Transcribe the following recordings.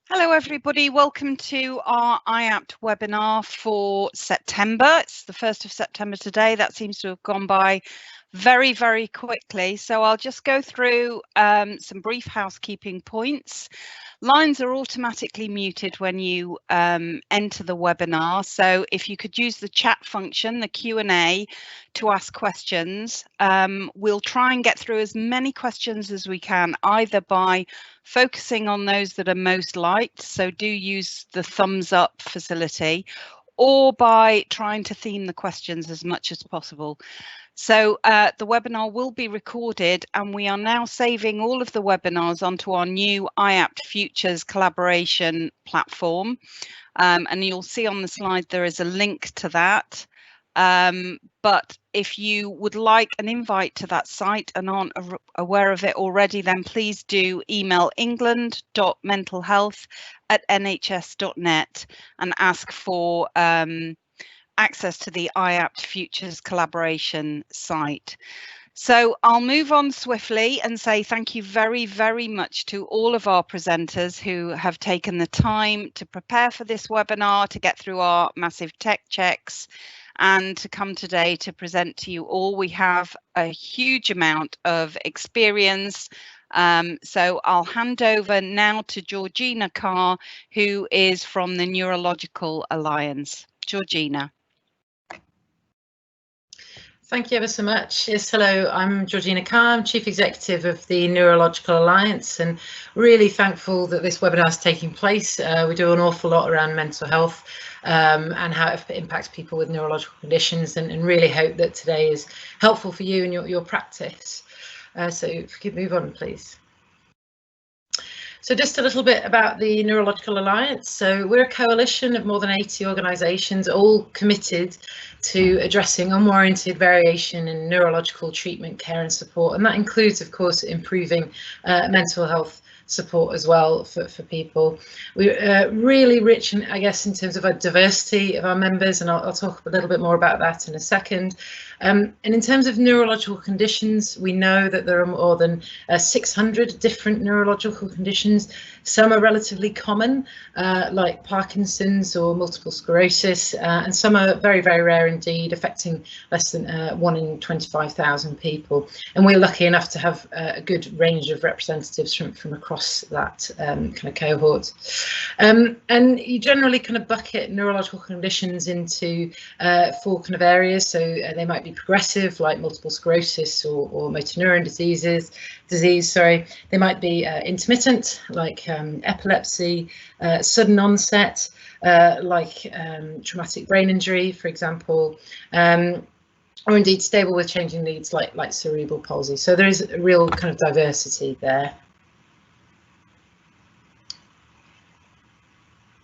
Hello everybody, welcome to our IAPT webinar for September. It's the 1st of September today. That seems to have gone by very, very quickly. So I'll just go through some brief housekeeping points. Lines are automatically muted when you enter the webinar. So if you could use the chat function, the Q&A, to ask questions, we'll try and get through as many questions as we can, either by focusing on those that are most liked, so do use the thumbs up facility, or by trying to theme the questions as much as possible. So the webinar will be recorded, and we are now saving all of the webinars onto our new IAPT Futures collaboration platform. And you'll see on the slide there is a link to that. But if you would like an invite to that site and aren't aware of it already, then please do email england.mentalhealth@nhs.net and ask for access to the IAPT Futures collaboration site. So I'll move on swiftly and say thank you very, very much to all of our presenters who have taken the time to prepare for this webinar, to get through our massive tech checks, and to come today to present to you all. We have a huge amount of experience. So I'll hand over now to Georgina Carr, who is from the Neurological Alliance. Georgina. Thank you ever so much. Yes, hello, I'm Georgina Carr, I'm Chief Executive of the Neurological Alliance, and really thankful that this webinar is taking place. We do an awful lot around mental health and how it impacts people with neurological conditions, and really hope that today is helpful for you and your practice. So if we could move on, please. So just a little bit about the Neurological Alliance. So we're a coalition of more than 80 organisations, all committed to addressing unwarranted variation in neurological treatment, care and support. And that includes, of course, improving mental health support as well for people. We're really rich, I guess, in terms of our diversity of our members, and I'll talk a little bit more about that in a second. And in terms of neurological conditions, we know that there are more than 600 different neurological conditions. Some are relatively common, like Parkinson's or multiple sclerosis, and some are very, very rare indeed, affecting less than 1 in 25,000 people. And we're lucky enough to have a good range of representatives from across that kind of cohort. And you generally kind of bucket neurological conditions into 4 kind of areas. So they might be progressive, like multiple sclerosis or motor neuron disease. They might be intermittent, like epilepsy, sudden onset, like traumatic brain injury, for example, or indeed stable with changing needs, like cerebral palsy. So there is a real kind of diversity there.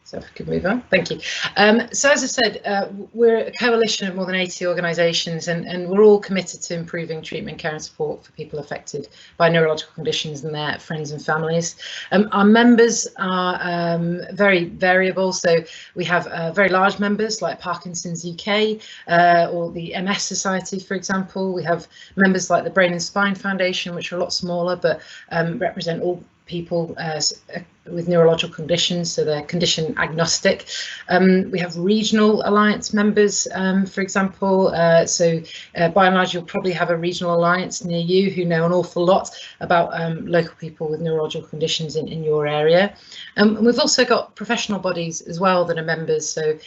So if we could move on, thank you. So as I said, we're a coalition of more than 80 organisations, and we're all committed to improving treatment, care and support for people affected by neurological conditions and their friends and families. Our members are very variable, so we have very large members like Parkinson's UK or the MS Society, for example. We have members like the Brain and Spine Foundation, which are a lot smaller but represent all people with neurological conditions, so they're condition agnostic. We have regional alliance members, for example, so by and large you'll probably have a regional alliance near you who know an awful lot about local people with neurological conditions in your area. And we've also got professional bodies as well that are members, so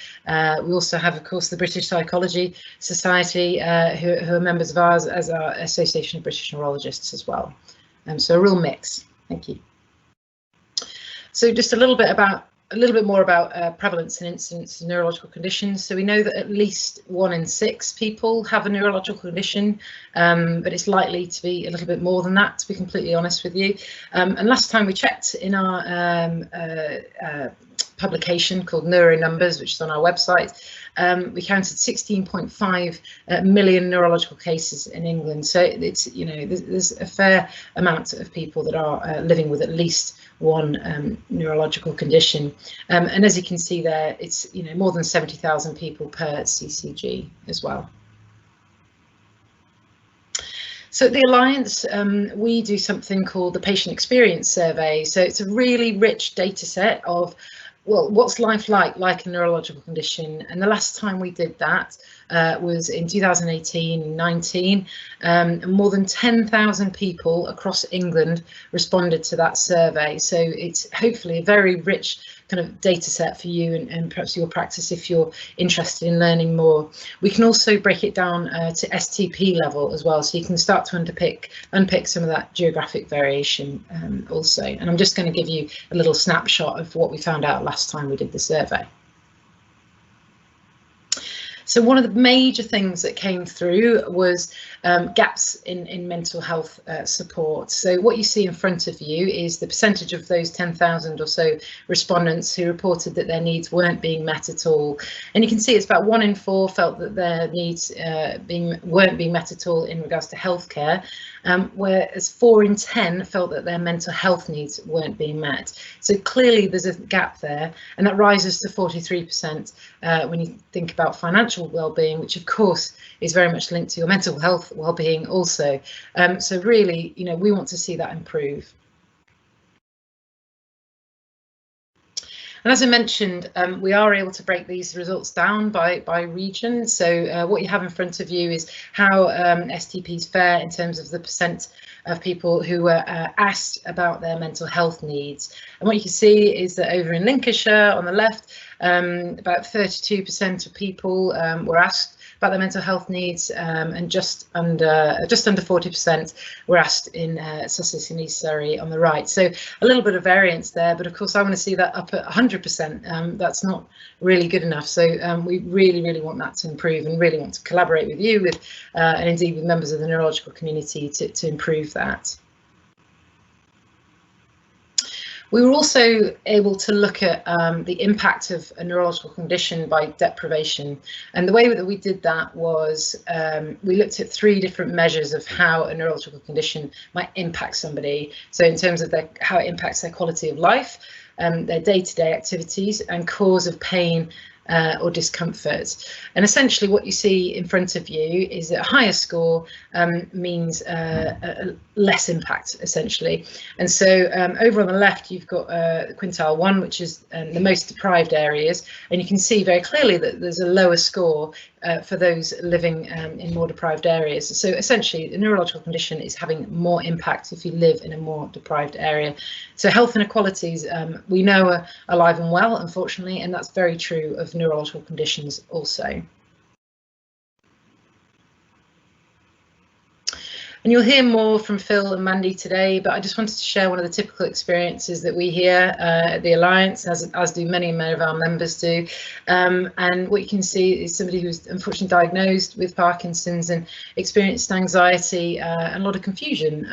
we also have, of course, the British Psychology Society who are members of ours, as our Association of British Neurologists as well. So a real mix. Thank you. So just a little bit more about prevalence and incidence of neurological conditions. So we know that at least 1 in 6 people have a neurological condition, but it's likely to be a little bit more than that, to be completely honest with you. And last time we checked in our publication called Neuro Numbers, which is on our website, we counted 16.5 million neurological cases in England. So it's, you know, there's a fair amount of people that are living with at least one neurological condition. And as you can see there, it's, you know, more than 70,000 people per CCG as well. So at the Alliance, we do something called the Patient Experience Survey. So it's a really rich data set of, well, what's life like a neurological condition? And the last time we did that was in 2018-19. More than 10,000 people across England responded to that survey. So it's hopefully a very rich kind of data set for you and perhaps your practice if you're interested in learning more. We can also break it down to STP level as well, so you can start to unpick some of that geographic variation also. And I'm just going to give you a little snapshot of what we found out last time we did the survey. So one of the major things that came through was gaps in mental health support. So what you see in front of you is the percentage of those 10,000 or so respondents who reported that their needs weren't being met at all. And you can see it's about 1 in 4 felt that their needs weren't being met at all in regards to healthcare, whereas 4 in 10 felt that their mental health needs weren't being met. So clearly there's a gap there, and that rises to 43% when you think about financial well-being, which of course is very much linked to your mental health well-being also. So really, you know, we want to see that improve. And as I mentioned, we are able to break these results down by region. So what you have in front of you is how STPs fare in terms of the percent of people who were asked about their mental health needs. And what you can see is that over in Lincolnshire on the left, about 32% of people were asked about their mental health needs, and just under 40% were asked in Sussex and East Surrey on the right. So a little bit of variance there, but of course I want to see that up at 100%. That's not really good enough. So we really want that to improve, and really want to collaborate with you, and indeed with members of the neurological community to improve that. We were also able to look at the impact of a neurological condition by deprivation, and the way that we did that was we looked at 3 different measures of how a neurological condition might impact somebody. So in terms of how it impacts their quality of life, their day-to-day activities, and cause of pain or discomfort. And essentially what you see in front of you is that a higher score means less impact, essentially. And so over on the left you've got quintile 1, which is the most deprived areas, and you can see very clearly that there's a lower score for those living in more deprived areas. So essentially a neurological condition is having more impact if you live in a more deprived area. So health inequalities we know are alive and well, unfortunately, and that's very true of neurological conditions also. And you'll hear more from Phil and Mandy today, but I just wanted to share one of the typical experiences that we hear at the Alliance, as do many of our members do. And what you can see is somebody who's unfortunately diagnosed with Parkinson's and experienced anxiety and a lot of confusion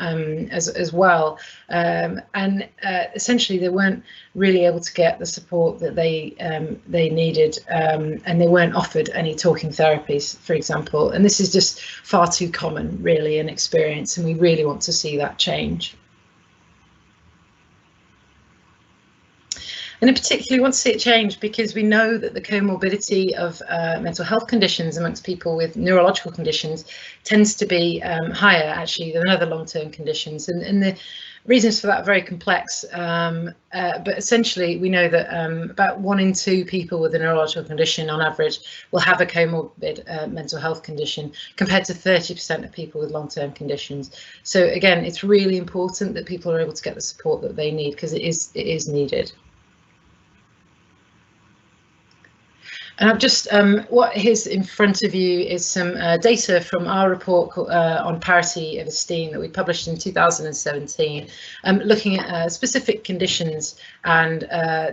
as well. Essentially they weren't really able to get the support that they needed, and they weren't offered any talking therapies, for example. And this is just far too common, really, an experience, and we really want to see that change. And in particular, we want to see it change because we know that the comorbidity of mental health conditions amongst people with neurological conditions tends to be higher, actually, than other long-term conditions. And the reasons for that are very complex, but essentially we know that about 1 in 2 people with a neurological condition on average will have a comorbid mental health condition, compared to 30% of people with long-term conditions. So again, it's really important that people are able to get the support that they need, because it is needed. And I've just, what is in front of you is some data from our report on parity of esteem that we published in 2017, looking at specific conditions and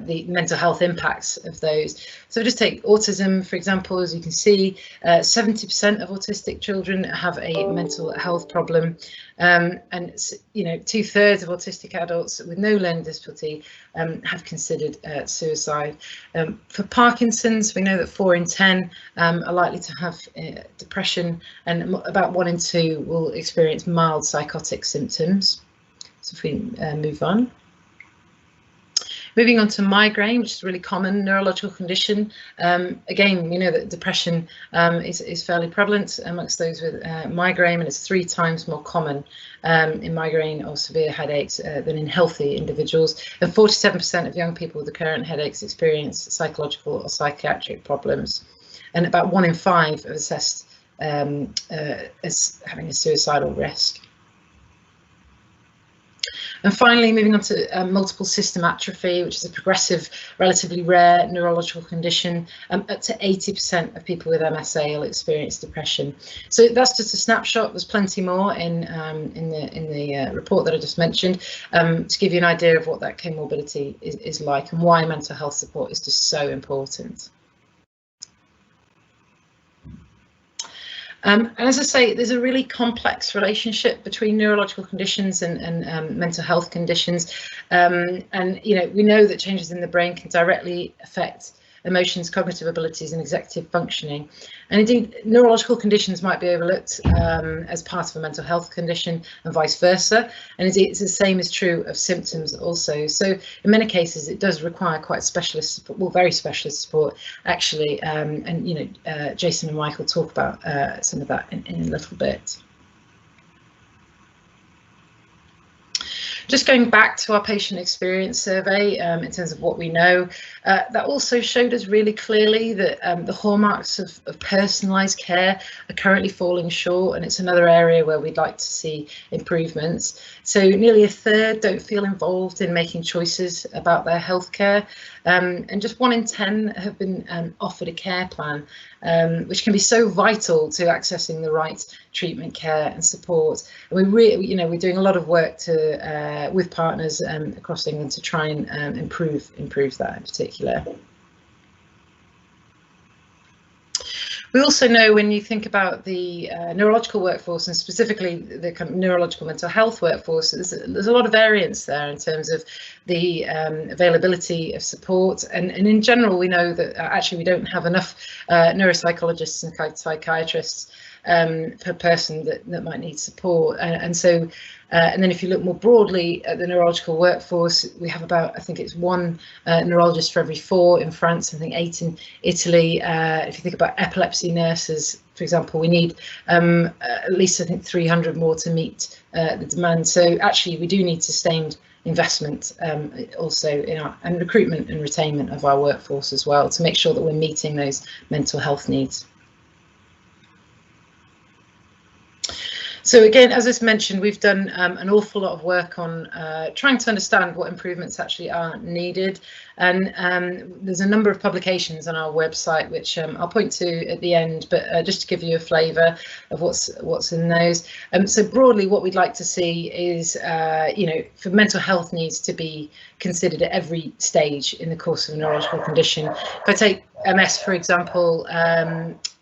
the mental health impacts of those. So just take autism, for example. As you can see, 70% of autistic children have a mental health problem. And you know, 2/3 of autistic adults with no learning difficulty have considered suicide. For Parkinson's, we know that 4 in 10 are likely to have depression, and about 1 in 2 will experience mild psychotic symptoms. So if we move on. Moving on to migraine, which is a really common neurological condition. Again, we know that depression is fairly prevalent amongst those with migraine, and it's 3 times more common in migraine or severe headaches than in healthy individuals. And 47% of young people with recurrent headaches experience psychological or psychiatric problems. And about 1 in 5 are assessed as having a suicidal risk. And finally, moving on to multiple system atrophy, which is a progressive, relatively rare neurological condition. Up to 80% of people with MSA will experience depression. So that's just a snapshot. There's plenty more in the report that I just mentioned, to give you an idea of what that comorbidity is like and why mental health support is just so important. And as I say, there's a really complex relationship between neurological conditions and mental health conditions. And we know that changes in the brain can directly affect emotions, cognitive abilities and executive functioning. And indeed, neurological conditions might be overlooked as part of a mental health condition and vice versa. And indeed, it's the same is true of symptoms also. So in many cases, it does require quite specialist support, well, very specialist support, actually. Jason and Michael talk about some of that in a little bit. Just going back to our patient experience survey in terms of what we know, that also showed us really clearly that the hallmarks of personalised care are currently falling short, and it's another area where we'd like to see improvements. So nearly 1/3 don't feel involved in making choices about their healthcare, and just 1 in 10 have been offered a care plan, which can be so vital to accessing the right treatment, care and support. And we really, we're doing a lot of work to with partners across England to try and improve that in particular. We also know, when you think about the neurological workforce and specifically the kind of neurological mental health workforce, there's a lot of variance there in terms of the availability of support. And in general, we know that actually we don't have enough neuropsychologists and psychiatrists per person that might need support. And then if you look more broadly at the neurological workforce, we have about, I think it's 1 neurologist for every 4 in France, I think 8 in Italy. If you think about epilepsy nurses, for example, we need at least, I think, 300 more to meet the demand. So actually we do need sustained investment also in our recruitment and retainment of our workforce as well, to make sure that we're meeting those mental health needs. So again, as I mentioned, we've done an awful lot of work on trying to understand what improvements actually are needed. And there's a number of publications on our website, which I'll point to at the end, but just to give you a flavour of what's in those. So broadly, what we'd like to see is, for mental health needs to be considered at every stage in the course of a neurological condition. If I take MS, for example,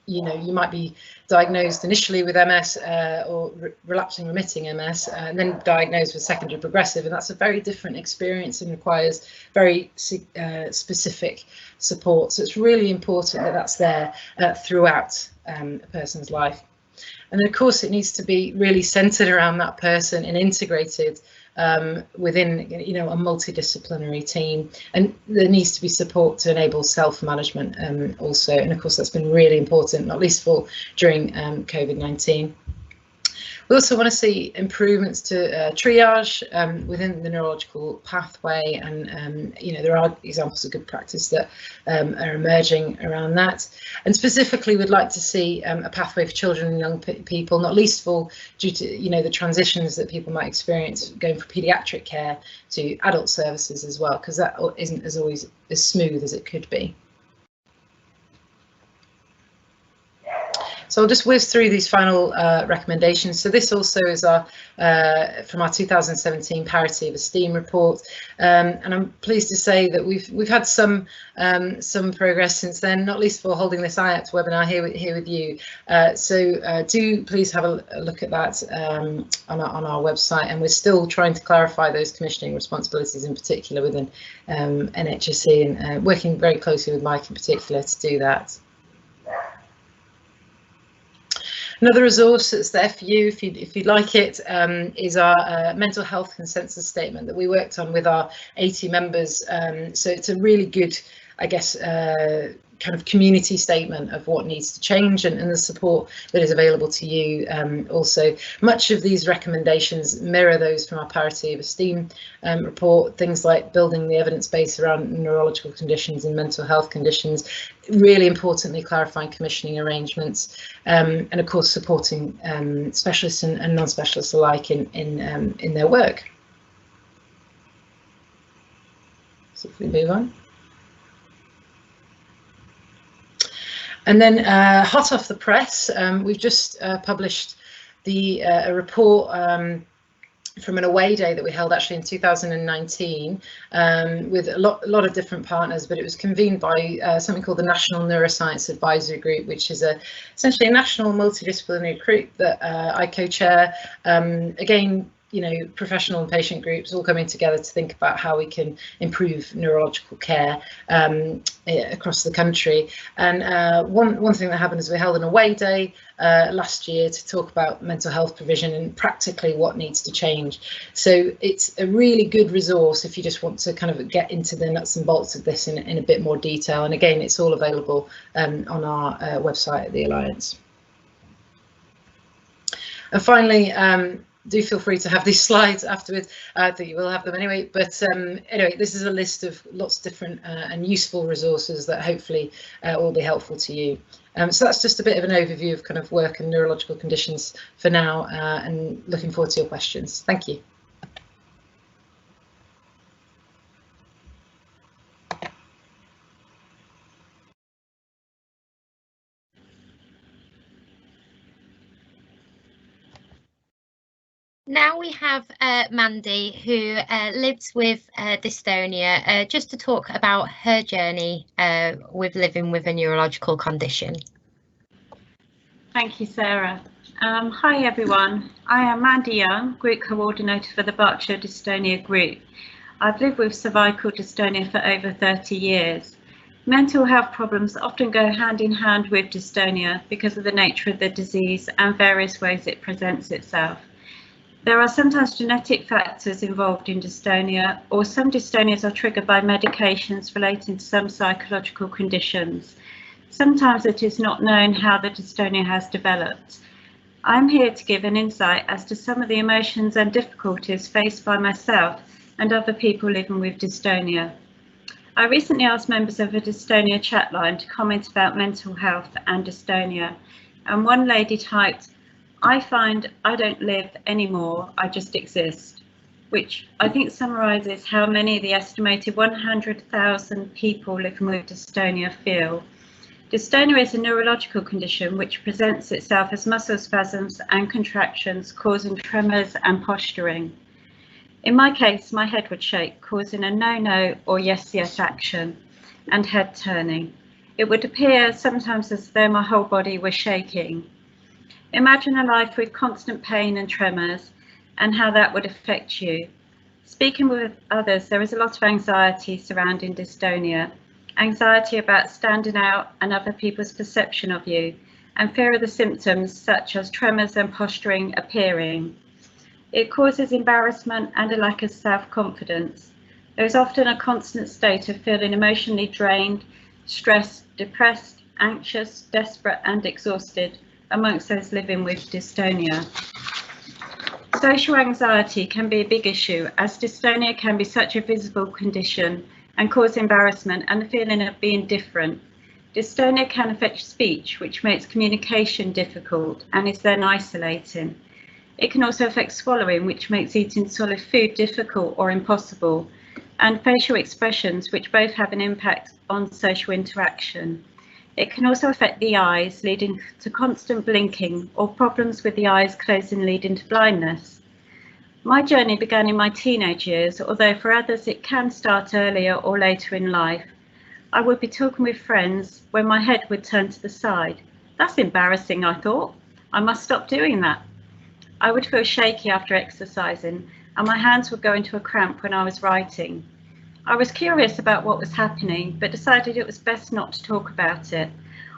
you might be diagnosed initially with MS or relapsing remitting MS, and then diagnosed with secondary progressive, and that's a very different experience and requires very specific support. So it's really important that that's there throughout a person's life. And of course, it needs to be really centered around that person and integrated within a multidisciplinary team, and there needs to be support to enable self-management also, and of course that's been really important, not least during COVID-19. We also want to see improvements to triage within the neurological pathway, and there are examples of good practice that are emerging around that. And specifically, we'd like to see a pathway for children and young people, not least due to the transitions that people might experience going from paediatric care to adult services as well, because that isn't always as smooth as it could be. So I'll just whiz through these final recommendations. So this also is from our 2017 Parity of Esteem report, and I'm pleased to say that we've had some progress since then, not least for holding this IAPT webinar here with you. So do please have a look at that on our website, and we're still trying to clarify those commissioning responsibilities, in particular within NHSE, and working very closely with Mike in particular to do that. Another resource that's there for you if you'd like it is our mental health consensus statement that we worked on with our 80 members. So it's a really good, I guess, kind of community statement of what needs to change and the support that is available to you. Also, much of these recommendations mirror those from our parity of esteem report, things like building the evidence base around neurological conditions and mental health conditions, really importantly clarifying commissioning arrangements, and of course supporting specialists and non-specialists alike in their work. So if we move on. And then hot off the press, we've just published a report from an away day that we held actually in 2019 with a lot of different partners, but it was convened by something called the National Neuroscience Advisory Group, which is essentially a national multidisciplinary group that I co-chair. Again, you know, professional and patient groups all coming together to think about how we can improve neurological care across the country. And one thing that happened is we held an away day last year to talk about mental health provision and practically what needs to change. So it's a really good resource if you just want to kind of get into the nuts and bolts of this in a bit more detail. And again, it's all available on our website at the Alliance. And finally, do feel free to have these slides afterwards. I think you will have them anyway, but anyway, this is a list of lots of different and useful resources that hopefully will be helpful to you. So that's just a bit of an overview of kind of work and neurological conditions for now, and looking forward to your questions. Thank you. Now we have Mandy, who lives with dystonia, just to talk about her journey with living with a neurological condition. Thank you, Sarah. Hi everyone, I am Mandy Young, Group Coordinator for the Berkshire Dystonia Group. I've lived with cervical dystonia for over 30 years. Mental health problems often go hand in hand with dystonia because of the nature of the disease and various ways it presents itself. There are sometimes genetic factors involved in dystonia, or some dystonias are triggered by medications relating to some psychological conditions. Sometimes it is not known how the dystonia has developed. I'm here to give an insight as to some of the emotions and difficulties faced by myself and other people living with dystonia. I recently asked members of a dystonia chat line to comment about mental health and dystonia, and one lady typed, "I find I don't live anymore, I just exist," which I think summarises how many of the estimated 100,000 people living with dystonia feel. Dystonia is a neurological condition which presents itself as muscle spasms and contractions causing tremors and posturing. In my case, my head would shake, causing a no or yes action and head turning. It would appear sometimes as though my whole body was shaking. Imagine a life with constant pain and tremors and how that would affect you. Speaking with others, there is a lot of anxiety surrounding dystonia. Anxiety about standing out and other people's perception of you, and fear of the symptoms such as tremors and posturing appearing. It causes embarrassment and a lack of self-confidence. There is often a constant state of feeling emotionally drained, stressed, depressed, anxious, desperate and exhausted amongst those living with dystonia. Social anxiety can be a big issue, as dystonia can be such a visible condition and cause embarrassment and the feeling of being different. Dystonia can affect speech, which makes communication difficult and is then isolating. It can also affect swallowing, which makes eating solid food difficult or impossible, and facial expressions, which both have an impact on social interaction. It can also affect the eyes, leading to constant blinking, or problems with the eyes closing leading to blindness. My journey began in my teenage years, although for others it can start earlier or later in life. I would be talking with friends when my head would turn to the side. That's embarrassing, I thought. I must stop doing that. I would feel shaky after exercising, and my hands would go into a cramp when I was writing. I was curious about what was happening, but decided it was best not to talk about it.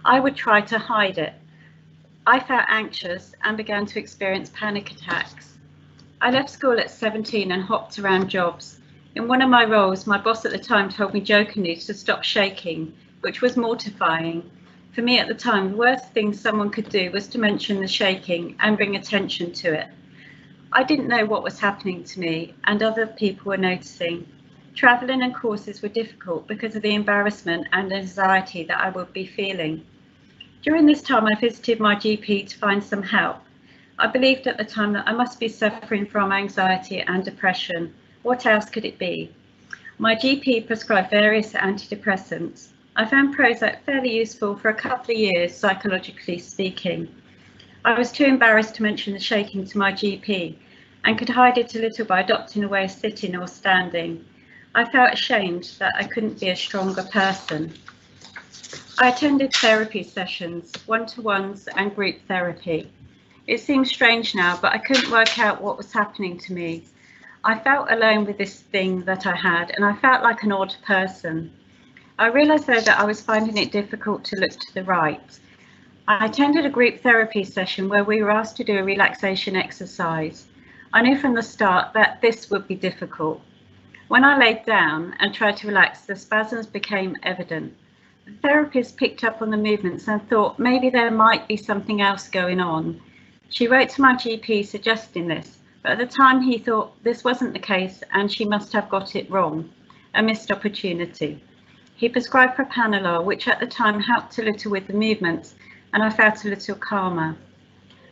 I would try to hide it. I felt anxious and began to experience panic attacks. I left school at 17 and hopped around jobs. In one of my roles, my boss at the time told me jokingly to stop shaking, which was mortifying. For me at the time, the worst thing someone could do was to mention the shaking and bring attention to it. I didn't know what was happening to me, and other people were noticing. Travelling and courses were difficult because of the embarrassment and anxiety that I would be feeling. During this time, I visited my GP to find some help. I believed at the time that I must be suffering from anxiety and depression. What else could it be? My GP prescribed various antidepressants. I found Prozac fairly useful for a couple of years, psychologically speaking. I was too embarrassed to mention the shaking to my GP and could hide it a little by adopting a way of sitting or standing. I felt ashamed that I couldn't be a stronger person. I attended therapy sessions, one-to-ones and group therapy. It seems strange now, but I couldn't work out what was happening to me. I felt alone with this thing that I had, and I felt like an odd person. I realised though that I was finding it difficult to look to the right. I attended a group therapy session where we were asked to do a relaxation exercise. I knew from the start that this would be difficult. When I laid down and tried to relax, the spasms became evident. The therapist picked up on the movements and thought maybe there might be something else going on. She wrote to my GP suggesting this, but at the time he thought this wasn't the case and she must have got it wrong, a missed opportunity. He prescribed propranolol, which at the time helped a little with the movements, and I felt a little calmer.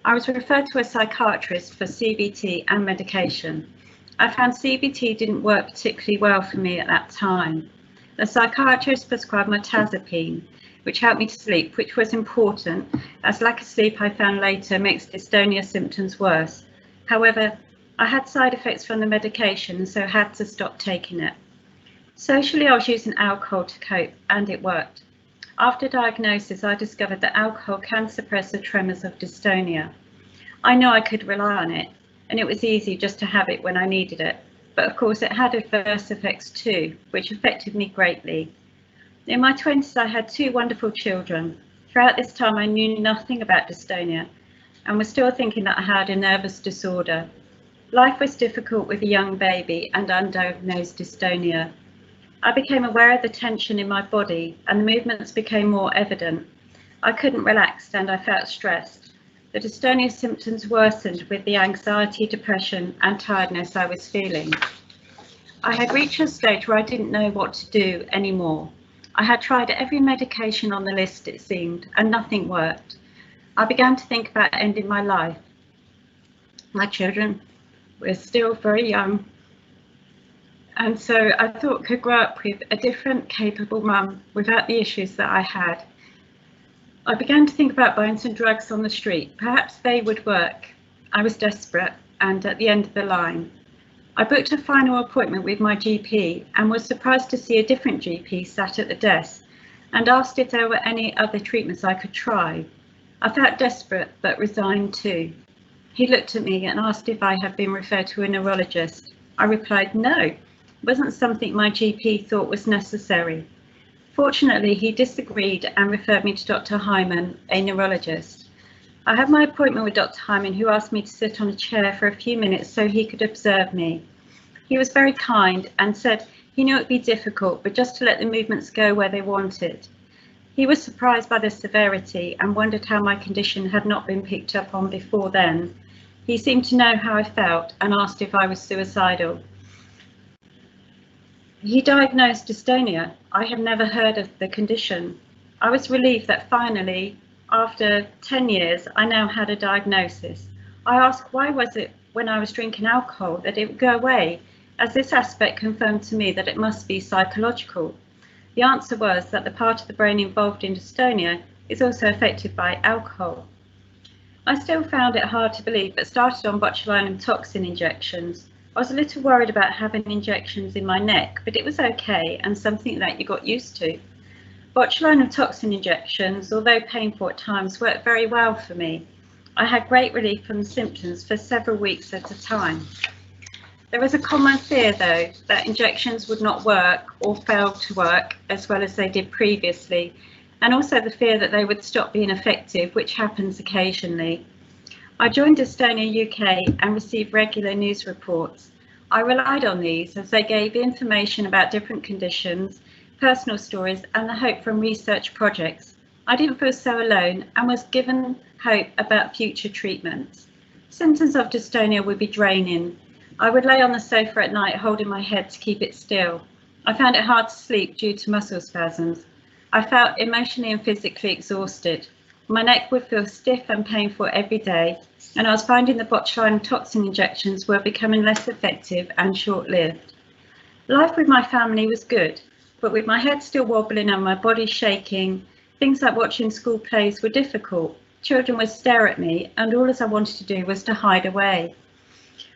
I was referred to a psychiatrist for CBT and medication. I found CBT didn't work particularly well for me at that time. The psychiatrist prescribed mirtazapine, which helped me to sleep, which was important, as lack of sleep I found later makes dystonia symptoms worse. However, I had side effects from the medication, so had to stop taking it. Socially, I was using alcohol to cope, and it worked. After diagnosis, I discovered that alcohol can suppress the tremors of dystonia. I knew I could rely on it, and it was easy just to have it when I needed it. But of course, it had adverse effects too, which affected me greatly. In my 20s, I had 2 wonderful children. Throughout this time, I knew nothing about dystonia and was still thinking that I had a nervous disorder. Life was difficult with a young baby and undiagnosed dystonia. I became aware of the tension in my body and the movements became more evident. I couldn't relax and I felt stressed. The dystonia symptoms worsened with the anxiety, depression and tiredness I was feeling. I had reached a stage where I didn't know what to do anymore. I had tried every medication on the list, it seemed, and nothing worked. I began to think about ending my life. My children were still very young, and so I thought could grow up with a different, capable mum without the issues that I had. I began to think about buying some drugs on the street. Perhaps they would work. I was desperate and at the end of the line. I booked a final appointment with my GP and was surprised to see a different GP sat at the desk and asked if there were any other treatments I could try. I felt desperate but resigned too. He looked at me and asked if I had been referred to a neurologist. I replied no, it wasn't something my GP thought was necessary. Fortunately, he disagreed and referred me to Dr. Hyman, a neurologist. I had my appointment with Dr. Hyman, who asked me to sit on a chair for a few minutes so he could observe me. He was very kind and said he knew it would be difficult, but just to let the movements go where they wanted. He was surprised by the severity and wondered how my condition had not been picked up on before then. He seemed to know how I felt and asked if I was suicidal. He diagnosed dystonia. I had never heard of the condition. I was relieved that finally, after 10 years, I now had a diagnosis. I asked why was it when I was drinking alcohol that it would go away, as this aspect confirmed to me that it must be psychological. The answer was that the part of the brain involved in dystonia is also affected by alcohol. I still found it hard to believe, but started on botulinum toxin injections. I was a little worried about having injections in my neck, but it was okay and something that you got used to. Botulinum toxin injections, although painful at times, worked very well for me. I had great relief from the symptoms for several weeks at a time. There was a common fear, though, that injections would not work or fail to work as well as they did previously, and also the fear that they would stop being effective, which happens occasionally. I joined Dystonia UK and received regular news reports. I relied on these as they gave information about different conditions, personal stories, and the hope from research projects. I didn't feel so alone and was given hope about future treatments. Symptoms of dystonia would be draining. I would lay on the sofa at night holding my head to keep it still. I found it hard to sleep due to muscle spasms. I felt emotionally and physically exhausted. My neck would feel stiff and painful every day, and I was finding the botulinum toxin injections were becoming less effective and short-lived. Life with my family was good, but with my head still wobbling and my body shaking, things like watching school plays were difficult. Children would stare at me, and all I wanted to do was to hide away.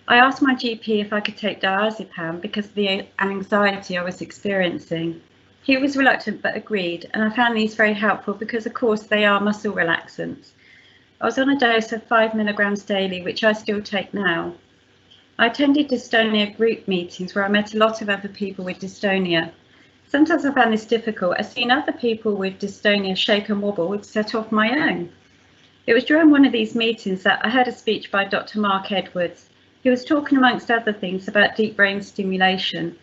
I asked my GP if I could take diazepam because of the anxiety I was experiencing. He was reluctant but agreed, and I found these very helpful because, of course, they are muscle relaxants. I was on a dose of 5 milligrams daily, which I still take now. I attended dystonia group meetings where I met a lot of other people with dystonia. Sometimes I found this difficult as seeing other people with dystonia shake and wobble would set off my own. It was during one of these meetings that I heard a speech by Dr. Mark Edwards. He was talking, amongst other things, about deep brain stimulation.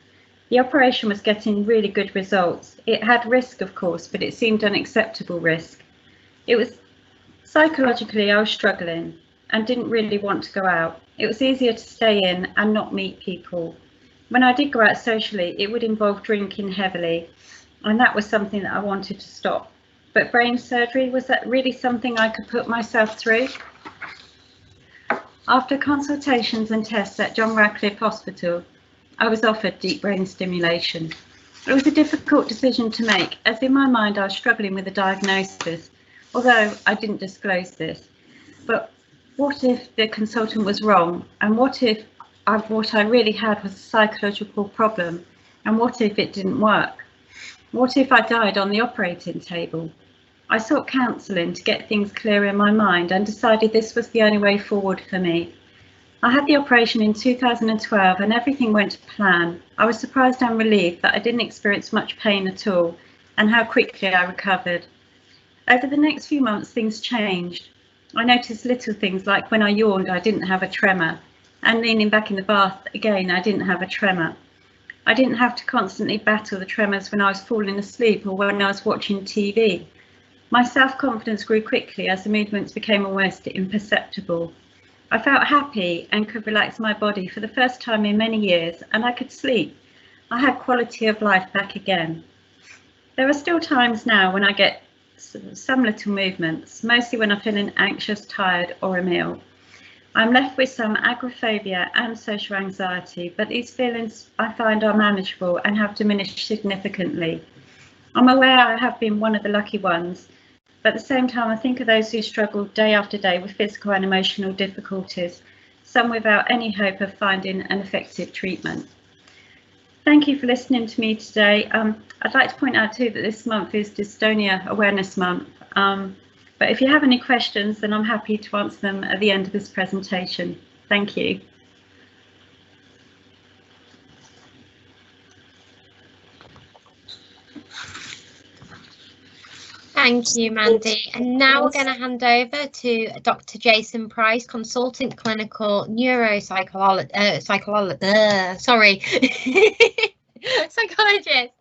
The operation was getting really good results. It had risk, of course, but it seemed an acceptable risk. It was psychologically, I was struggling and didn't really want to go out. It was easier to stay in and not meet people. When I did go out socially, it would involve drinking heavily, and that was something that I wanted to stop. But brain surgery, was that really something I could put myself through? After consultations and tests at John Radcliffe Hospital, I was offered deep brain stimulation. It was a difficult decision to make, as in my mind I was struggling with a diagnosis, although I didn't disclose this. But what if the consultant was wrong? And what if what I really had was a psychological problem? And what if it didn't work? What if I died on the operating table? I sought counselling to get things clear in my mind and decided this was the only way forward for me. I had the operation in 2012 and everything went to plan. I was surprised and relieved that I didn't experience much pain at all and how quickly I recovered. Over the next few months, things changed. I noticed little things like when I yawned, I didn't have a tremor, and leaning back in the bath, again, I didn't have a tremor. I didn't have to constantly battle the tremors when I was falling asleep or when I was watching TV. My self-confidence grew quickly as the movements became almost imperceptible. I felt happy and could relax my body for the first time in many years, and I could sleep. I had quality of life back again. There are still times now when I get some little movements, mostly when I'm feeling anxious, tired, or a meal. I'm left with some agoraphobia and social anxiety, but these feelings I find are manageable and have diminished significantly. I'm aware I have been one of the lucky ones, but at the same time I think of those who struggle day after day with physical and emotional difficulties, some without any hope of finding an effective treatment. Thank you for listening to me today. I'd like to point out too that this month is Dystonia Awareness Month. But if you have any questions, then I'm happy to answer them at the end of this presentation. Thank you. Thank you, Mandy. And now we're going to hand over to Dr. Jason Price, consultant clinical neuropsychologist. Psychologist.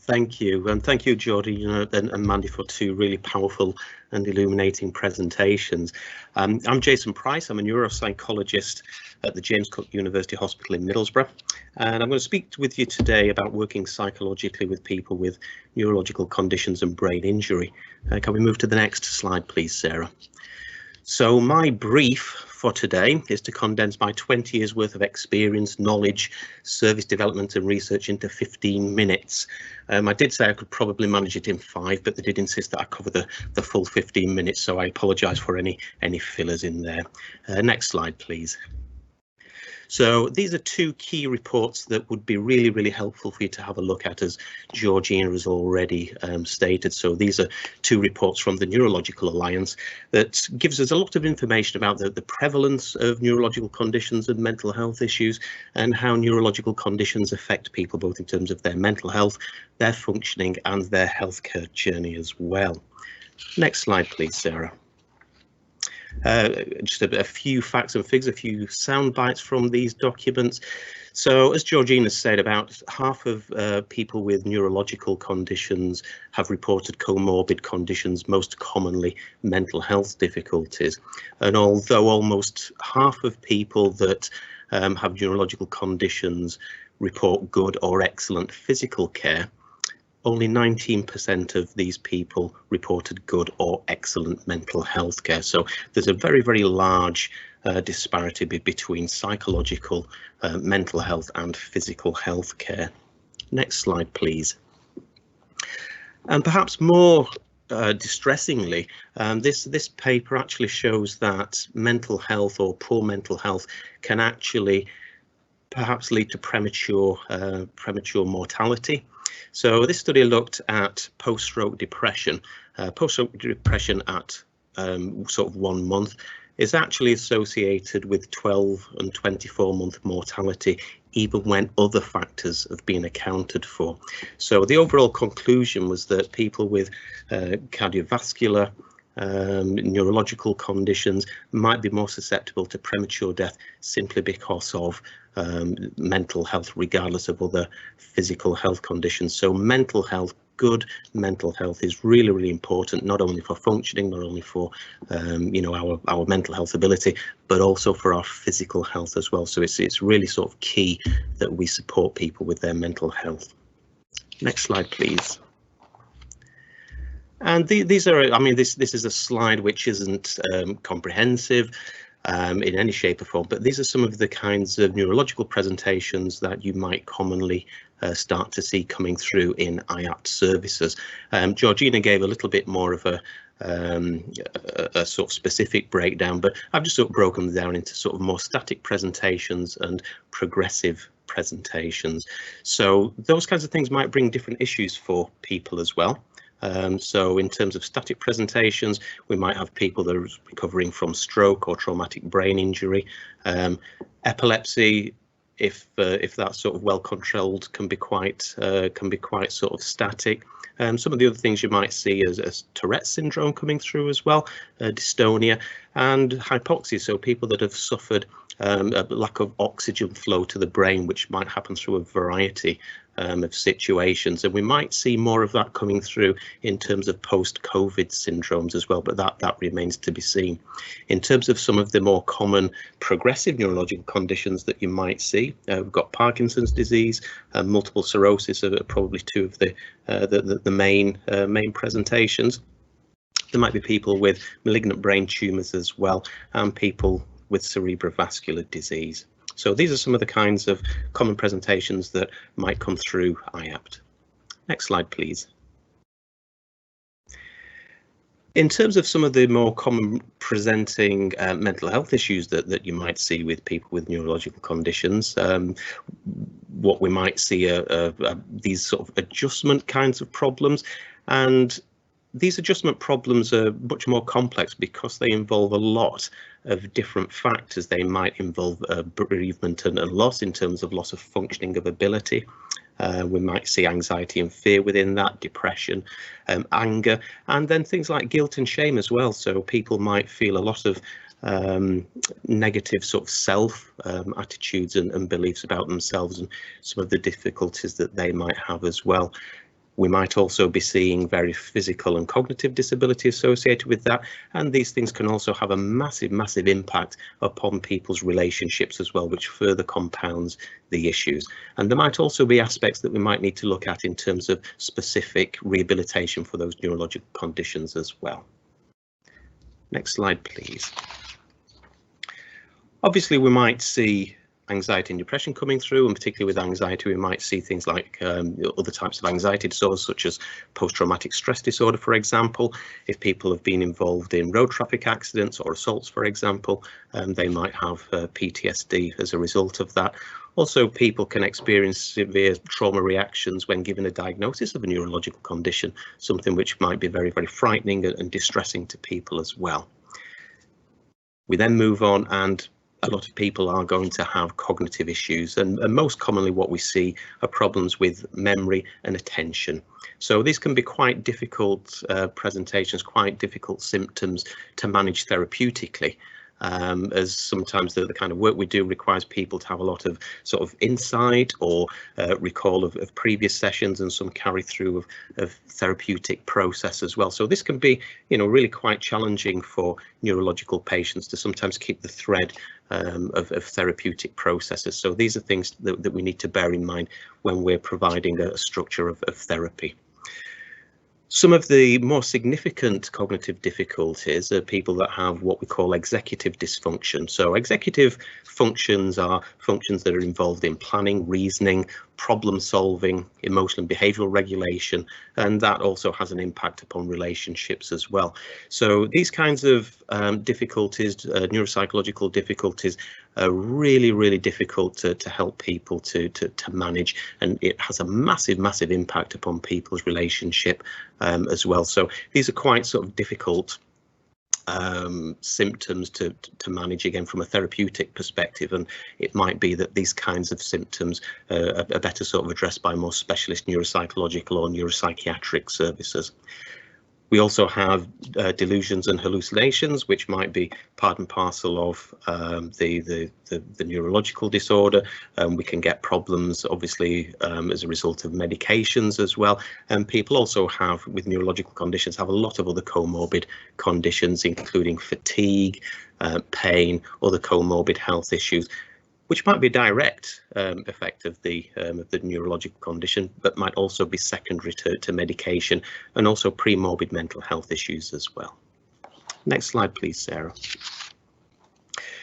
Thank you, and thank you, Geordie, and Mandy, for two really powerful and illuminating presentations. I'm Jason Price. I'm a neuropsychologist at the James Cook University Hospital in Middlesbrough, and I'm going to speak with you today about working psychologically with people with neurological conditions and brain injury. Can we move to the next slide, please, Sarah? So my brief for today is to condense my 20 years worth of experience, knowledge, service development and research into 15 minutes. I did say I could probably manage it in 5, but they did insist that I cover the full 15 minutes, so I apologise for any fillers in there. Next slide, please. So these are two key reports that would be really helpful for you to have a look at, as Georgina has already stated. So these are two reports from the Neurological Alliance that gives us a lot of information about the prevalence of neurological conditions and mental health issues, and how neurological conditions affect people both in terms of their mental health, their functioning and their healthcare journey as well. Next slide please, Sarah. Just a few facts and figures, a few sound bites from these documents. So as Georgina said, about half of people with neurological conditions have reported comorbid conditions, most commonly mental health difficulties. And although almost half of people that have neurological conditions report good or excellent physical care, only 19% of these people reported good or excellent mental health care. So there's a very large disparity between psychological, mental health and physical health care. Next slide, please. And perhaps more distressingly, this paper actually shows that mental health or poor mental health can actually perhaps lead to premature mortality. So this study looked at post-stroke depression. Post-stroke depression at sort of 1 month is actually associated with 12 and 24-month mortality, even when other factors have been accounted for. So the overall conclusion was that people with cardiovascular, neurological conditions might be more susceptible to premature death simply because of mental health, regardless of other physical health conditions. So mental health, good mental health, is really important, not only for functioning, not only for you know, our mental health ability, but also for our physical health as well. So it's really sort of key that we support people with their mental health. Next slide, please. And these are, I mean, this is a slide which isn't comprehensive in any shape or form, but these are some of the kinds of neurological presentations that you might commonly start to see coming through in IAPT services. Georgina gave a little bit more of a sort of specific breakdown, but I've just sort of broken them down into sort of more static presentations and progressive presentations. So those kinds of things might bring different issues for people as well. So in terms of static presentations, we might have people that are recovering from stroke or traumatic brain injury. Epilepsy, if that's sort of well controlled, can be quite sort of static. Some of the other things you might see as Tourette's syndrome coming through as well, dystonia, and hypoxia. So people that have suffered a lack of oxygen flow to the brain, which might happen through a variety of situations, and we might see more of that coming through in terms of post-COVID syndromes as well, but that remains to be seen. In terms of some of the more common progressive neurological conditions that you might see, we've got Parkinson's disease, multiple sclerosis are probably two of the main presentations. There might be people with malignant brain tumours as well, and people with cerebrovascular disease. So these are some of the kinds of common presentations that might come through IAPT. Next slide, please. In terms of some of the more common presenting mental health issues that you might see with people with neurological conditions, what we might see are these sort of adjustment kinds of problems, and these adjustment problems are much more complex because they involve a lot of different factors. They might involve bereavement and loss in terms of loss of functioning of ability. We might see anxiety and fear within that, depression, anger, and then things like guilt and shame as well. So people might feel a lot of negative sort of self attitudes and beliefs about themselves, and some of the difficulties that they might have as well. We might also be seeing very physical and cognitive disability associated with that, and these things can also have a massive impact upon people's relationships as well, which further compounds the issues. And there might also be aspects that we might need to look at in terms of specific rehabilitation for those neurological conditions as well. Next slide, please. Obviously, we might see anxiety and depression coming through, and particularly with anxiety we might see things like other types of anxiety disorders such as post-traumatic stress disorder, for example. If people have been involved in road traffic accidents or assaults, for example, they might have PTSD as a result of that. Also, people can experience severe trauma reactions when given a diagnosis of a neurological condition, something which might be very, very frightening and distressing to people as well. We then move on, and a lot of people are going to have cognitive issues, and most commonly what we see are problems with memory and attention. So these can be quite difficult presentations, quite difficult symptoms to manage therapeutically. As sometimes the kind of work we do requires people to have a lot of sort of insight or recall of previous sessions, and some carry through of therapeutic process as well. So this can be, you know, really quite challenging for neurological patients to sometimes keep the thread of therapeutic processes. So these are things that we need to bear in mind when we're providing a structure of therapy. Some of the more significant cognitive difficulties are people that have what we call executive dysfunction. So executive functions are functions that are involved in planning, reasoning, problem solving, emotional and behavioural regulation, and that also has an impact upon relationships as well. So these kinds of difficulties, neuropsychological difficulties, are really, really difficult to help people to manage, and it has a massive impact upon people's relationship as well. So these are quite sort of difficult symptoms to manage, again, from a therapeutic perspective, and it might be that these kinds of symptoms are better sort of addressed by more specialist neuropsychological or neuropsychiatric services. We also have delusions and hallucinations, which might be part and parcel of the neurological disorder. We can get problems, obviously, as a result of medications as well. And people also have, with neurological conditions, have a lot of other comorbid conditions, including fatigue, pain, other comorbid health issues, which might be a direct effect of the neurological condition, but might also be secondary to medication, and also pre-morbid mental health issues as well. Next slide, please, Sarah.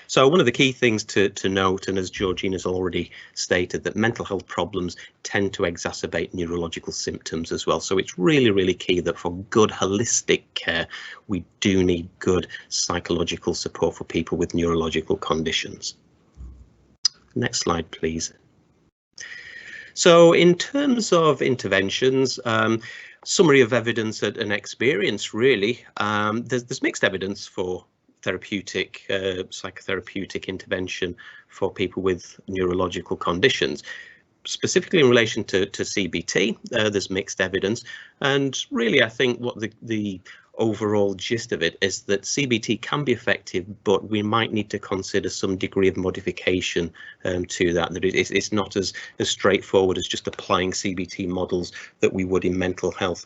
So one of the key things to note, and as Georgina's already stated, that mental health problems tend to exacerbate neurological symptoms as well. So it's really, really key that for good holistic care, we do need good psychological support for people with neurological conditions. Next slide, please. So in terms of interventions, summary of evidence and experience, really, there's mixed evidence for therapeutic, psychotherapeutic intervention for people with neurological conditions. Specifically in relation to CBT, there's mixed evidence, and really I think what the overall gist of it is that CBT can be effective, but we might need to consider some degree of modification to that. That it's not as straightforward as just applying CBT models that we would in mental health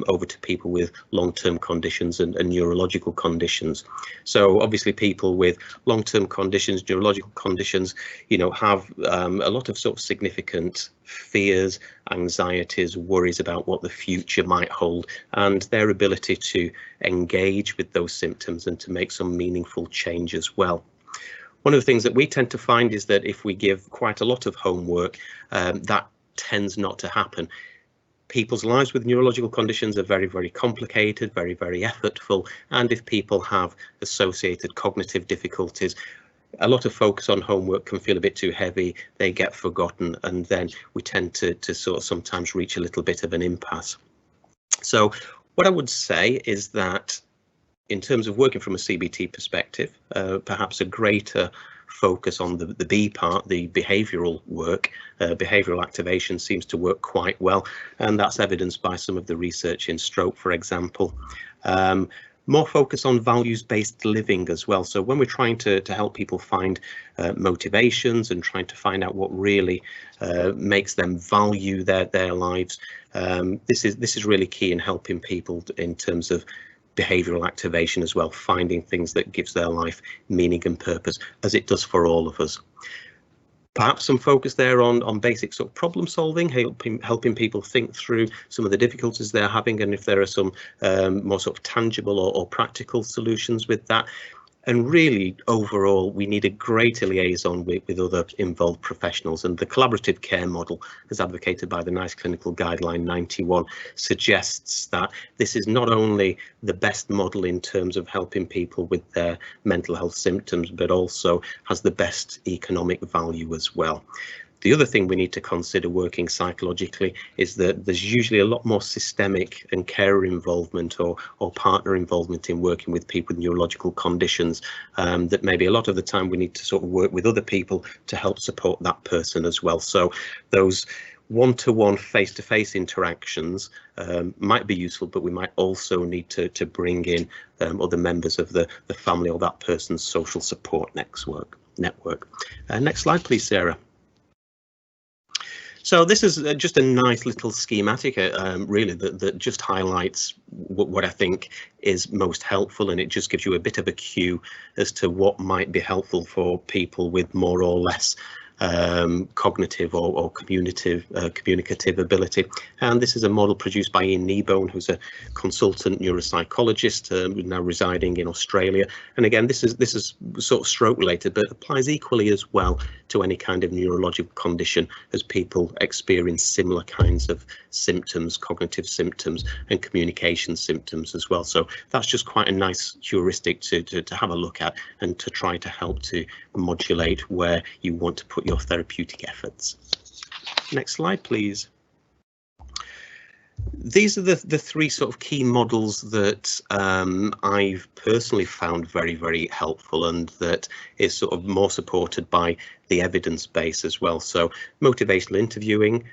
over to people with long-term conditions and neurological conditions. So obviously people with long-term conditions, neurological conditions, you know, have a lot of sort of significant fears, anxieties, worries about what the future might hold, and their ability to engage with those symptoms and to make some meaningful change as well. One of the things that we tend to find is that if we give quite a lot of homework, that tends not to happen. People's lives with neurological conditions are very, very complicated, very, very effortful, and if people have associated cognitive difficulties, a lot of focus on homework can feel a bit too heavy, they get forgotten, and then we tend to sort of sometimes reach a little bit of an impasse. So what I would say is that in terms of working from a CBT perspective, perhaps a greater focus on the B part, the behavioural work. Behavioural activation seems to work quite well, and that's evidenced by some of the research in stroke, for example. More focus on values-based living as well. So when we're trying to help people find motivations and trying to find out what really makes them value their lives, this is really key in helping people in terms of behavioural activation as well, finding things that gives their life meaning and purpose, as it does for all of us. Perhaps some focus there on basic sort of problem solving, helping people think through some of the difficulties they're having, and if there are some more sort of tangible or practical solutions with that. And really, overall, we need a greater liaison with other involved professionals. And the collaborative care model, as advocated by the NICE Clinical Guideline 91, suggests that this is not only the best model in terms of helping people with their mental health symptoms, but also has the best economic value as well. The other thing we need to consider working psychologically is that there's usually a lot more systemic and carer involvement or partner involvement in working with people with neurological conditions, that maybe a lot of the time we need to sort of work with other people to help support that person as well. So those one-to-one face-to-face interactions might be useful, but we might also need to bring in other members of the family or that person's social support network. Next slide, please, Sarah. So this is just a nice little schematic, really, that just highlights what I think is most helpful, and it just gives you a bit of a cue as to what might be helpful for people with more or less cognitive or communicative ability. And this is a model produced by Ian Kneebone, who's a consultant neuropsychologist now residing in Australia. And again, this is sort of stroke related, but applies equally as well to any kind of neurological condition as people experience similar kinds of symptoms, cognitive symptoms and communication symptoms as well. So that's just quite a nice heuristic to have a look at and to try to help to modulate where you want to put your therapeutic efforts. Next slide, please. These are the three sort of key models that I've personally found very, very helpful, and that is sort of more supported by the evidence base as well. So motivational interviewing,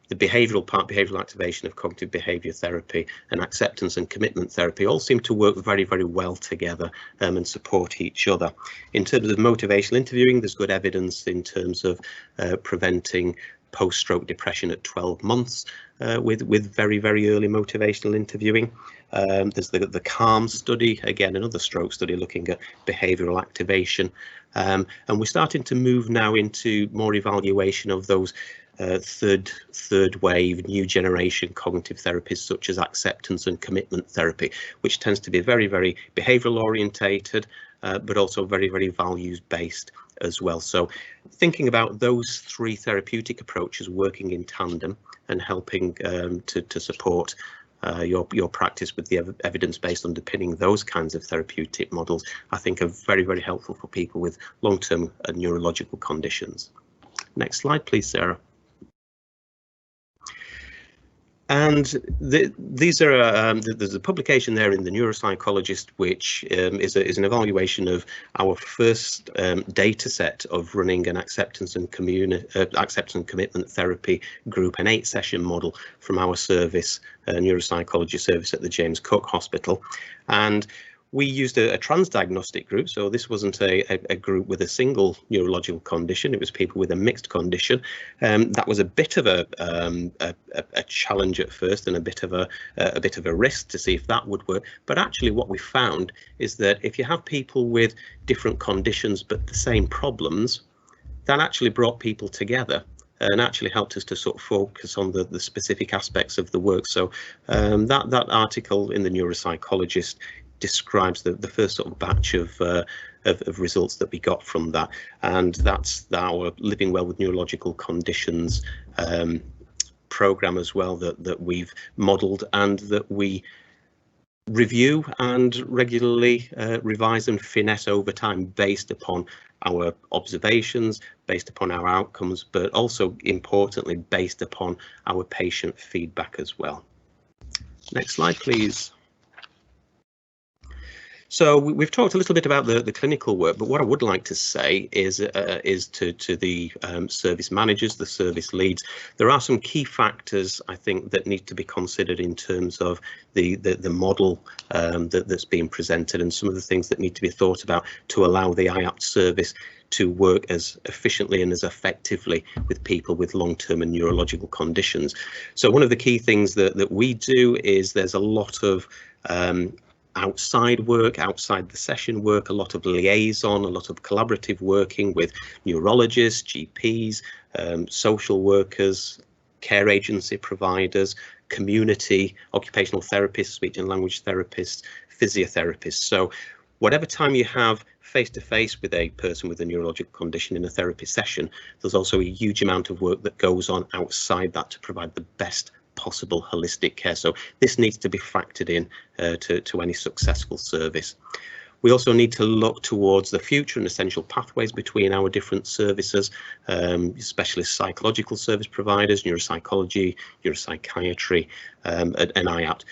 the behavioural part, behavioural activation of cognitive behaviour therapy, and acceptance and commitment therapy all seem to work very, very well together and support each other. In terms of motivational interviewing, there's good evidence in terms of preventing post-stroke depression at 12 months with very, very early motivational interviewing. There's the CALM study, again, another stroke study looking at behavioural activation. And we're starting to move now into more evaluation of those third wave, new generation cognitive therapies such as acceptance and commitment therapy, which tends to be very, very behavioural orientated, but also very, very values based as well. So thinking about those three therapeutic approaches working in tandem and helping to support your practice with the evidence-based underpinning those kinds of therapeutic models, I think are very, very helpful for people with long-term neurological conditions. Next slide, please, Sarah. And these are there's a publication there in the Neuropsychologist, which is an evaluation of our first data set of running an acceptance and commitment therapy group, an 8-session model from our service, neuropsychology service at the James Cook Hospital. And we used a transdiagnostic group, so this wasn't a group with a single neurological condition, it was people with a mixed condition. That was a bit of a challenge at first, and a bit of a risk to see if that would work. But actually what we found is that if you have people with different conditions but the same problems, that actually brought people together and actually helped us to sort of focus on the specific aspects of the work. So that article in the Neuropsychologist describes the first sort of batch of results that we got from that, and that's our Living Well with Neurological Conditions program as well, that we've modelled and that we review and regularly revise and finesse over time based upon our observations, based upon our outcomes, but also importantly based upon our patient feedback as well. Next slide, please. So we've talked a little bit about the clinical work, but what I would like to say is to the service managers, the service leads, there are some key factors I think that need to be considered in terms of the model that's being presented, and some of the things that need to be thought about to allow the IAPT service to work as efficiently and as effectively with people with long-term and neurological conditions. So one of the key things that we do is there's a lot of outside work, outside the session work, a lot of liaison, a lot of collaborative working with neurologists, GPs, social workers, care agency providers, community, occupational therapists, speech and language therapists, physiotherapists. So Whatever time you have face-to-face with a person with a neurological condition in a therapy session, there's also a huge amount of work that goes on outside that to provide the best possible holistic care. So this needs to be factored in to any successful service. We also need to look towards the future and essential pathways between our different services, specialist psychological service providers, neuropsychology, neuropsychiatry, and IAPT.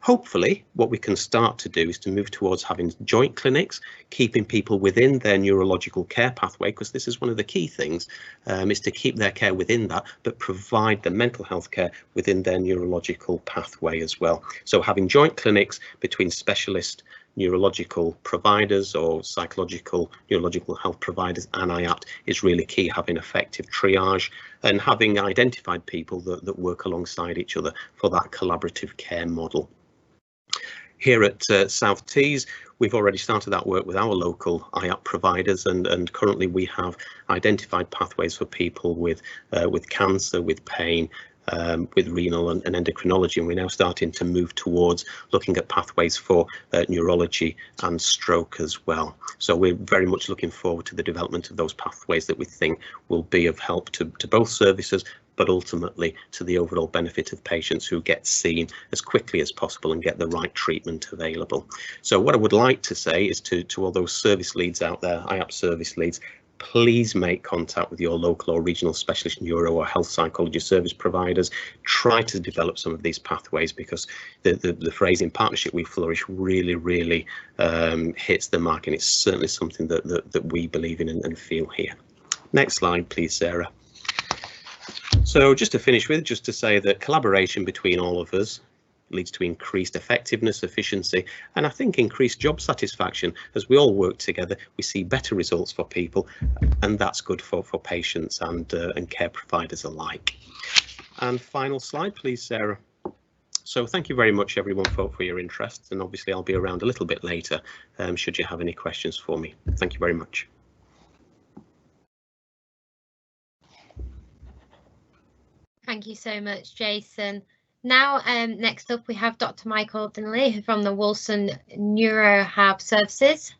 Hopefully, what we can start to do is to move towards having joint clinics, keeping people within their neurological care pathway, because this is one of the key things, is to keep their care within that, but provide the mental health care within their neurological pathway as well. So having joint clinics between specialist neurological providers or neurological health providers and IAPT is really key, having effective triage and having identified people that work alongside each other for that collaborative care model. Here at South Tees, we've already started that work with our local IAPT providers, and currently we have identified pathways for people with cancer, with pain, with renal and endocrinology, and we're now starting to move towards looking at pathways for neurology and stroke as well. So we're very much looking forward to the development of those pathways that we think will be of help to both services, but ultimately to the overall benefit of patients who get seen as quickly as possible and get the right treatment available. So what I would like to say is to all those service leads out there, IAPT service leads, please make contact with your local or regional specialist neuro or health psychology service providers. Try to develop some of these pathways, because the phrase "in partnership we flourish" really hits the mark, and it's certainly something that we believe in and feel here. Next slide, please, Sarah. So just to finish with, just to say that collaboration between all of us leads to increased effectiveness, efficiency, and I think increased job satisfaction. As we all work together, we see better results for people, and that's good for patients and care providers alike. And final slide, please, Sarah. So thank you very much, everyone, for your interest, and obviously I'll be around a little bit later should you have any questions for me. Thank you very much. Thank you so much, Jason. Now, next up, we have Dr. Michael Dinley from the Wilson Neurohab Services.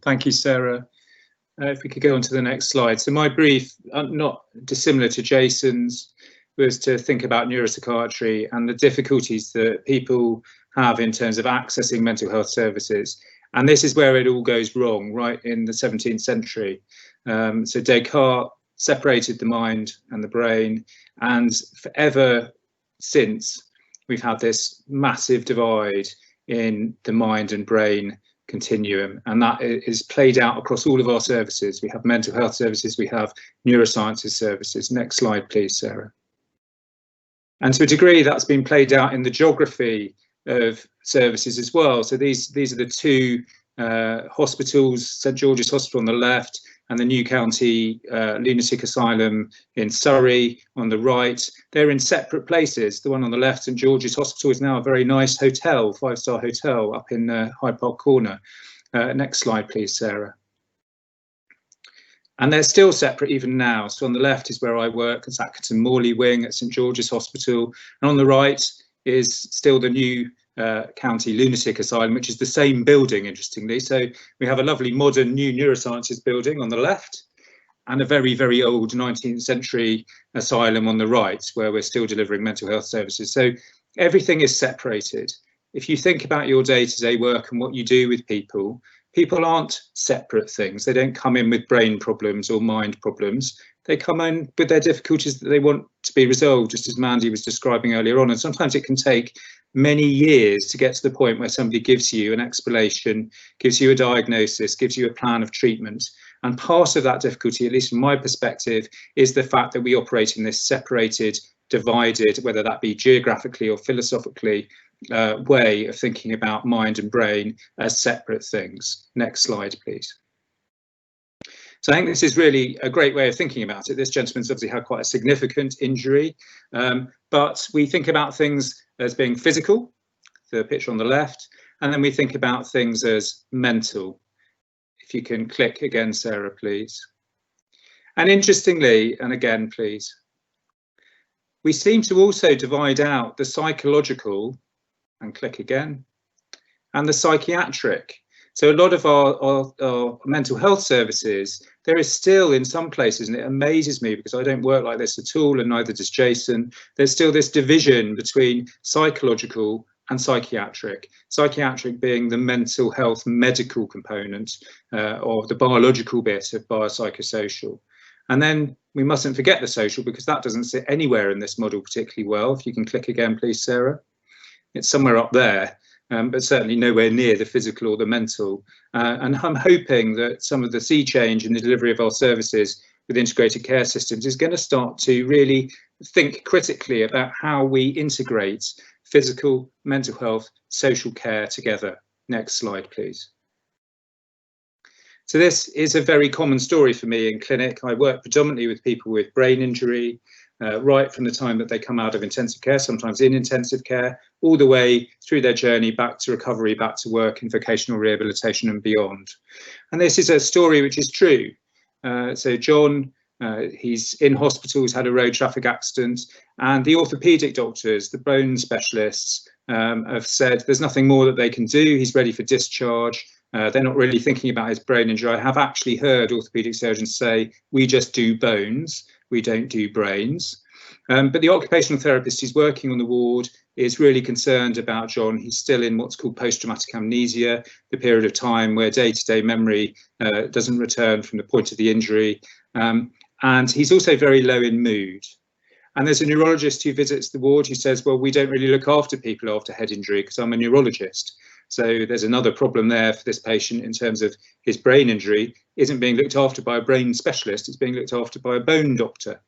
Thank you, Sarah. If we could go on to the next slide. So my brief, not dissimilar to Jason's, was to think about neuropsychiatry and the difficulties that people have in terms of accessing mental health services. And this is where it all goes wrong, right in the 17th century. So Descartes separated the mind and the brain, and forever since we've had this massive divide in the mind and brain continuum, and that is played out across all of our services. We have mental health services, we have neurosciences services. Next slide, please, Sarah. And to a degree, that's been played out in the geography of services as well. So these are the two hospitals, St George's Hospital on the left and the New County Lunatic Asylum in Surrey on the right. They're in separate places. The one on the left, St George's Hospital, is now a very nice hotel, 5-star hotel up in Hyde Park Corner. Next slide, please, Sarah. And they're still separate even now. So on the left is where I work, it's Atkinson Morley Wing at St George's Hospital. And on the right is still the New County Lunatic Asylum, which is the same building, interestingly. So we have a lovely modern new neurosciences building on the left and a very, very old 19th century asylum on the right, where we're still delivering mental health services. So everything is separated. If you think about your day-to-day work and what you do with people, people aren't separate things. They don't come in with brain problems or mind problems. They come in with their difficulties that they want to be resolved, just as Mandy was describing earlier on. And sometimes it can take many years to get to the point where somebody gives you an explanation, gives you a diagnosis, gives you a plan of treatment. And part of that difficulty, at least from my perspective, is the fact that we operate in this separated, divided, whether that be geographically or philosophically, way of thinking about mind and brain as separate things. Next slide, please. So I think this is really a great way of thinking about it. This gentleman's obviously had quite a significant injury, but we think about things as being physical, the picture on the left, and then we think about things as mental. If you can click again, Sarah, please. And interestingly, and again, please, we seem to also divide out the psychological, and click again, and the psychiatric. So a lot of our mental health services, there is still in some places, and it amazes me because I don't work like this at all, and neither does Jason, there's still this division between psychological and psychiatric. Psychiatric being the mental health medical component or the biological bit of biopsychosocial. And then we mustn't forget the social, because that doesn't sit anywhere in this model particularly well. If you can click again, please, Sarah. It's somewhere up there. But certainly nowhere near the physical or the mental. And I'm hoping that some of the sea change in the delivery of our services with integrated care systems is going to start to really think critically about how we integrate physical, mental health, social care together. Next slide, please. So this is a very common story for me in clinic. I work predominantly with people with brain injury, right from the time that they come out of intensive care, sometimes in intensive care, all the way through their journey back to recovery, back to work in vocational rehabilitation and beyond. And this is a story which is true. So John, he's in hospital, he's had a road traffic accident, and the orthopaedic doctors, the bone specialists, have said there's nothing more that they can do. He's ready for discharge. They're not really thinking about his brain injury. I have actually heard orthopaedic surgeons say, we just do bones, we don't do brains. But the occupational therapist who's working on the ward is really concerned about John. He's still in what's called post-traumatic amnesia, the period of time where day-to-day memory doesn't return from the point of the injury. And he's also very low in mood. And there's a neurologist who visits the ward who says, well, we don't really look after people after head injury because I'm a neurologist. So there's another problem there for this patient in terms of his brain injury isn't being looked after by a brain specialist, it's being looked after by a bone doctor.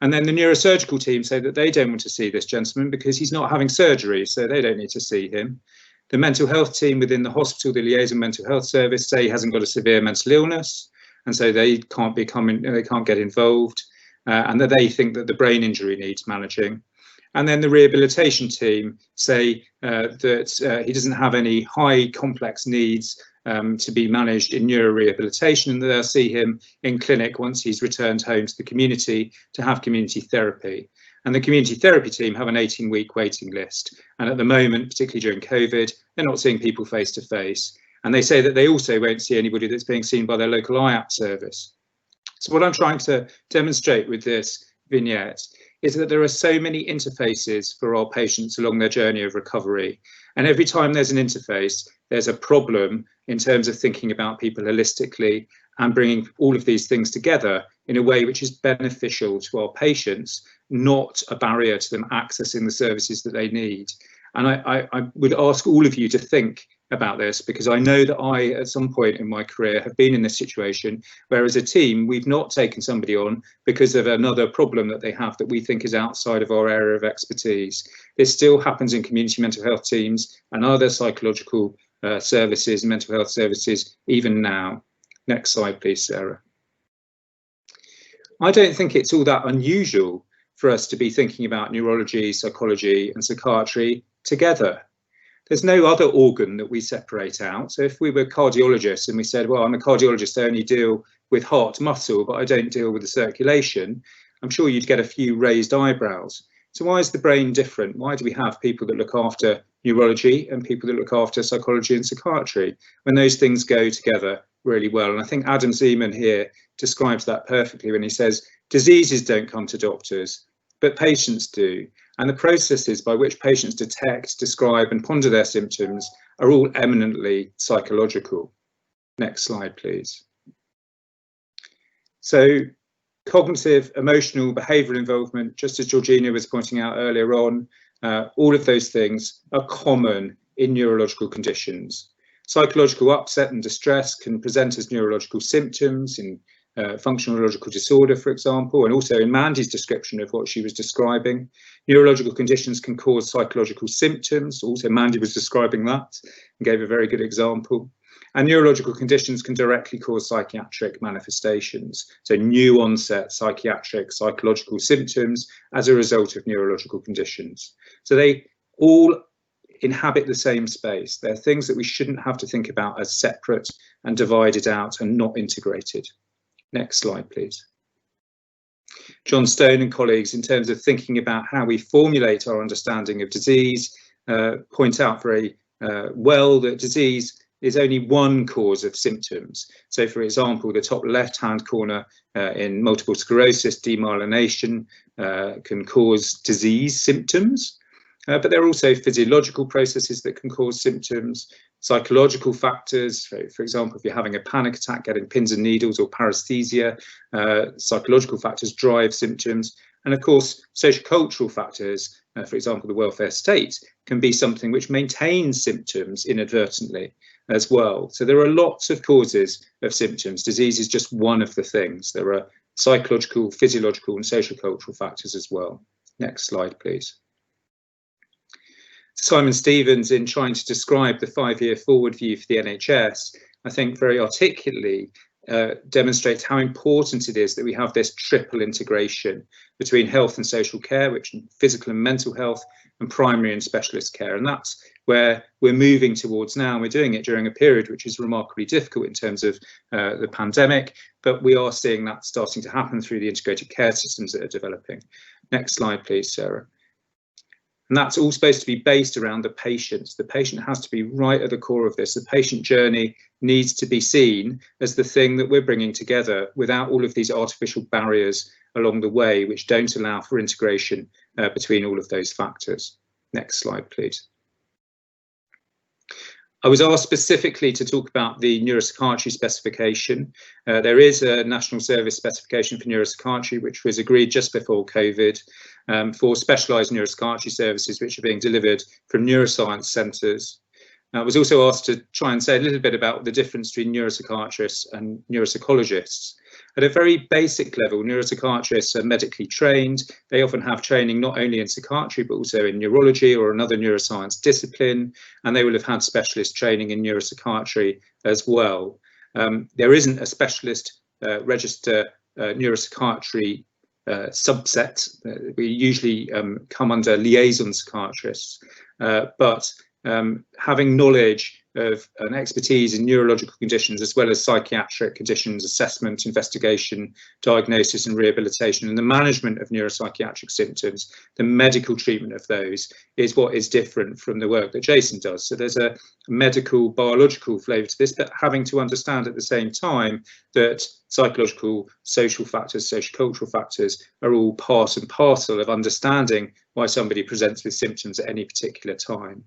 And then the neurosurgical team say that they don't want to see this gentleman because he's not having surgery, so they don't need to see him. The mental health team within the hospital, the liaison mental health service, say he hasn't got a severe mental illness, and so they can't get involved, and that they think that the brain injury needs managing. And then the rehabilitation team say that he doesn't have any high complex needs to be managed in neurorehabilitation, and they'll see him in clinic once he's returned home to the community to have community therapy. And the community therapy team have an 18-week waiting list. And at the moment, particularly during COVID, they're not seeing people face to face. And they say that they also won't see anybody that's being seen by their local IAP service. So what I'm trying to demonstrate with this vignette is that there are so many interfaces for our patients along their journey of recovery. And every time there's an interface, there's a problem in terms of thinking about people holistically and bringing all of these things together in a way which is beneficial to our patients, not a barrier to them accessing the services that they need. And I would ask all of you to think about this, because I know that I, at some point in my career, have been in this situation where as a team, we've not taken somebody on because of another problem that they have that we think is outside of our area of expertise. This still happens in community mental health teams and other psychological services, mental health services, even now. Next slide, please, Sarah. I don't think it's all that unusual for us to be thinking about neurology, psychology and psychiatry together. There's no other organ that we separate out. So if we were cardiologists and we said, well, I'm a cardiologist, I only deal with heart muscle, but I don't deal with the circulation, I'm sure you'd get a few raised eyebrows. So why is the brain different? Why do we have people that look after neurology and people that look after psychology and psychiatry when those things go together really well? And I think Adam Zeman here describes that perfectly when he says, diseases don't come to doctors, but patients do. And the processes by which patients detect, describe and ponder their symptoms are all eminently psychological. Next slide, please. So cognitive, emotional, behavioural involvement, just as Georgina was pointing out earlier on, all of those things are common in neurological conditions. Psychological upset and distress can present as neurological symptoms in functional neurological disorder, for example, and also in Mandy's description of what she was describing. Neurological conditions can cause psychological symptoms. Also, Mandy was describing that and gave a very good example. And neurological conditions can directly cause psychiatric manifestations. So new onset psychiatric, psychological symptoms as a result of neurological conditions. So they all inhabit the same space. They're things that we shouldn't have to think about as separate and divided out and not integrated. Next slide, please. John Stone and colleagues, in terms of thinking about how we formulate our understanding of disease, point out very well that disease is only one cause of symptoms. So, for example, the top left-hand corner in multiple sclerosis, demyelination can cause disease symptoms, but there are also physiological processes that can cause symptoms, psychological factors. For example, if you're having a panic attack, getting pins and needles or paresthesia, psychological factors drive symptoms. And of course, sociocultural factors, for example, the welfare state, can be something which maintains symptoms inadvertently as well. So there are lots of causes of symptoms. Disease is just one of the things. There are psychological, physiological and sociocultural factors as well. Next slide, please. Simon Stevens, in trying to describe the 5-year forward view for the NHS, I think very articulately demonstrates how important it is that we have this triple integration between health and social care, which is physical and mental health, and primary and specialist care. And that's where we're moving towards now. We're doing it during a period which is remarkably difficult in terms of the pandemic, but we are seeing that starting to happen through the integrated care systems that are developing. Next slide, please, Sarah. And that's all supposed to be based around the patient. The patient has to be right at the core of this. The patient journey needs to be seen as the thing that we're bringing together without all of these artificial barriers along the way, which don't allow for integration between all of those factors. Next slide, please. I was asked specifically to talk about the Neuropsychiatry Specification. There is a National Service Specification for Neuropsychiatry, which was agreed just before COVID, for specialised neuropsychiatry services which are being delivered from neuroscience centres. I was also asked to try and say a little bit about the difference between neuropsychiatrists and neuropsychologists. At a very basic level, neuropsychiatrists are medically trained. They often have training not only in psychiatry, but also in neurology or another neuroscience discipline, and they will have had specialist training in neuropsychiatry as well. There isn't a specialist register neuropsychiatry subset. We usually come under liaison psychiatrists, but having knowledge of an expertise in neurological conditions as well as psychiatric conditions, assessment, investigation, diagnosis and rehabilitation, and the management of neuropsychiatric symptoms, the medical treatment of those is what is different from the work that Jason does. So there's a medical, biological flavour to this, but having to understand at the same time that psychological, social factors, sociocultural factors are all part and parcel of understanding why somebody presents with symptoms at any particular time.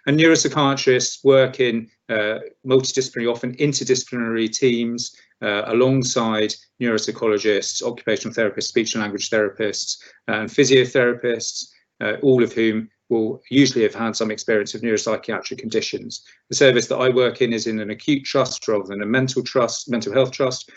And neuropsychiatrists work in multidisciplinary, often interdisciplinary teams alongside neuropsychologists, occupational therapists, speech and language therapists, and physiotherapists, all of whom will usually have had some experience of neuropsychiatric conditions. The service that I work in is in an acute trust rather than a mental health trust.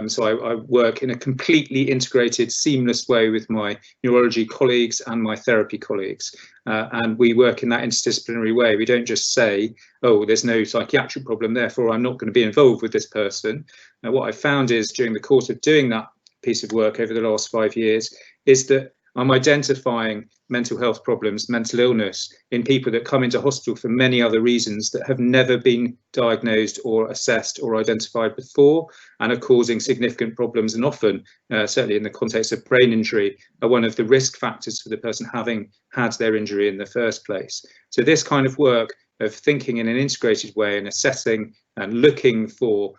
So I work in a completely integrated, seamless way with my neurology colleagues and my therapy colleagues. And we work in that interdisciplinary way. We don't just say, oh, there's no psychiatric problem, therefore I'm not going to be involved with this person. Now, what I found is during the course of doing that piece of work over the last 5 years is that I'm identifying mental health problems, mental illness in people that come into hospital for many other reasons that have never been diagnosed or assessed or identified before and are causing significant problems, and often, certainly in the context of brain injury, are one of the risk factors for the person having had their injury in the first place. So this kind of work of thinking in an integrated way and assessing and looking for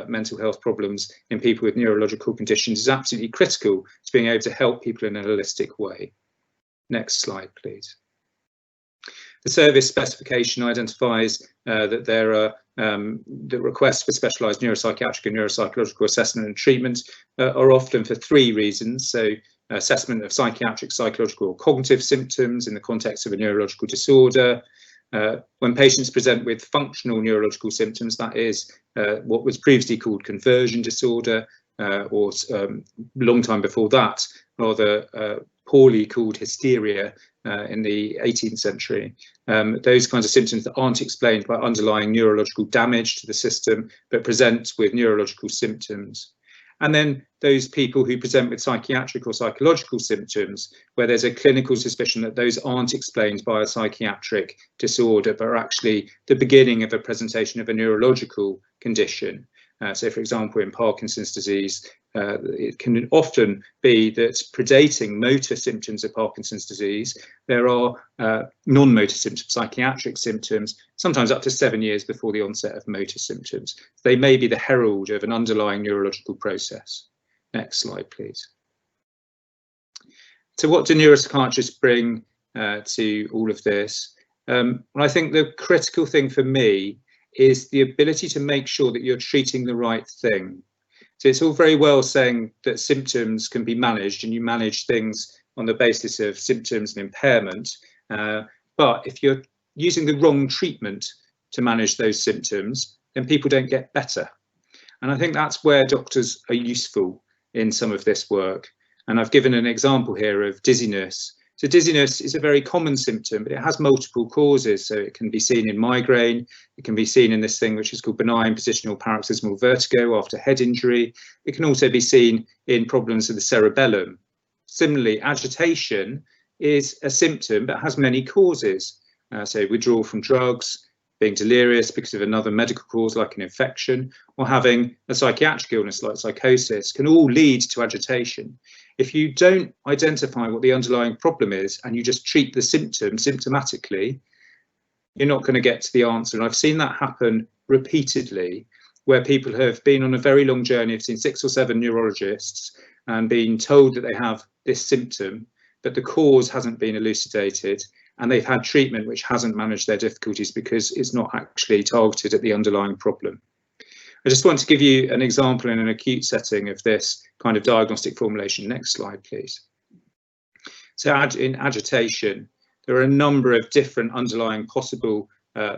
mental health problems in people with neurological conditions is absolutely critical to being able to help people in a holistic way. Next slide, please. The service specification identifies that there are the requests for specialised neuropsychiatric and neuropsychological assessment and treatment are often for 3 reasons. So assessment of psychiatric, psychological or cognitive symptoms in the context of a neurological disorder. When patients present with functional neurological symptoms, that is what was previously called conversion disorder, or long time before that, rather poorly called hysteria in the 18th century. Those kinds of symptoms that aren't explained by underlying neurological damage to the system, but present with neurological symptoms. And then those people who present with psychiatric or psychological symptoms, where there's a clinical suspicion that those aren't explained by a psychiatric disorder, but are actually the beginning of a presentation of a neurological condition. So, for example, in Parkinson's disease, it can often be that predating motor symptoms of Parkinson's disease, there are non-motor symptoms, psychiatric symptoms, sometimes up to 7 years before the onset of motor symptoms. They may be the herald of an underlying neurological process. Next slide, please. So what do neuropsychiatrists bring to all of this? Well, I think the critical thing for me is the ability to make sure that you're treating the right thing. So it's all very well saying that symptoms can be managed and you manage things on the basis of symptoms and impairment. But if you're using the wrong treatment to manage those symptoms, then people don't get better. And I think that's where doctors are useful in some of this work. And I've given an example here of dizziness. So dizziness is a very common symptom, but it has multiple causes. So it can be seen in migraine, it can be seen in this thing which is called benign positional paroxysmal vertigo after head injury. It can also be seen in problems of the cerebellum. Similarly, agitation is a symptom but has many causes. So withdrawal from drugs, being delirious because of another medical cause like an infection, or having a psychiatric illness like psychosis can all lead to agitation. If you don't identify what the underlying problem is and you just treat the symptom symptomatically, you're not going to get to the answer. And I've seen that happen repeatedly, where people have been on a very long journey, have seen 6 or 7 neurologists and been told that they have this symptom, but the cause hasn't been elucidated, and they've had treatment which hasn't managed their difficulties because it's not actually targeted at the underlying problem. I just want to give you an example in an acute setting of this kind of diagnostic formulation. Next slide, please. So in agitation, there are a number of different underlying possible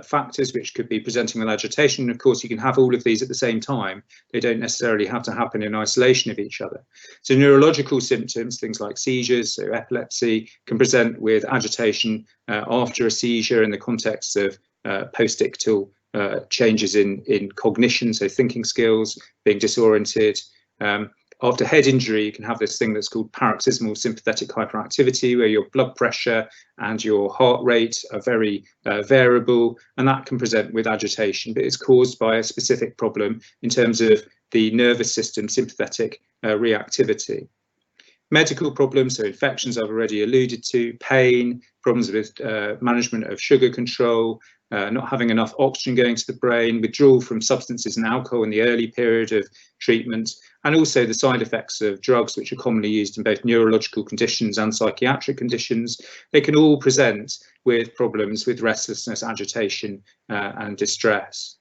factors which could be presenting with agitation. And of course, you can have all of these at the same time. They don't necessarily have to happen in isolation of each other. So neurological symptoms, things like seizures, so epilepsy, can present with agitation after a seizure in the context of post-ictal changes in cognition, so thinking skills, being disoriented. After head injury, you can have this thing that's called paroxysmal sympathetic hyperactivity, where your blood pressure and your heart rate are very variable, and that can present with agitation, but it's caused by a specific problem in terms of the nervous system sympathetic reactivity. Medical problems, so infections I've already alluded to, pain, problems with management of sugar control, not having enough oxygen going to the brain, withdrawal from substances and alcohol in the early period of treatment, and also the side effects of drugs which are commonly used in both neurological conditions and psychiatric conditions. They can all present with problems with restlessness, agitation, and distress.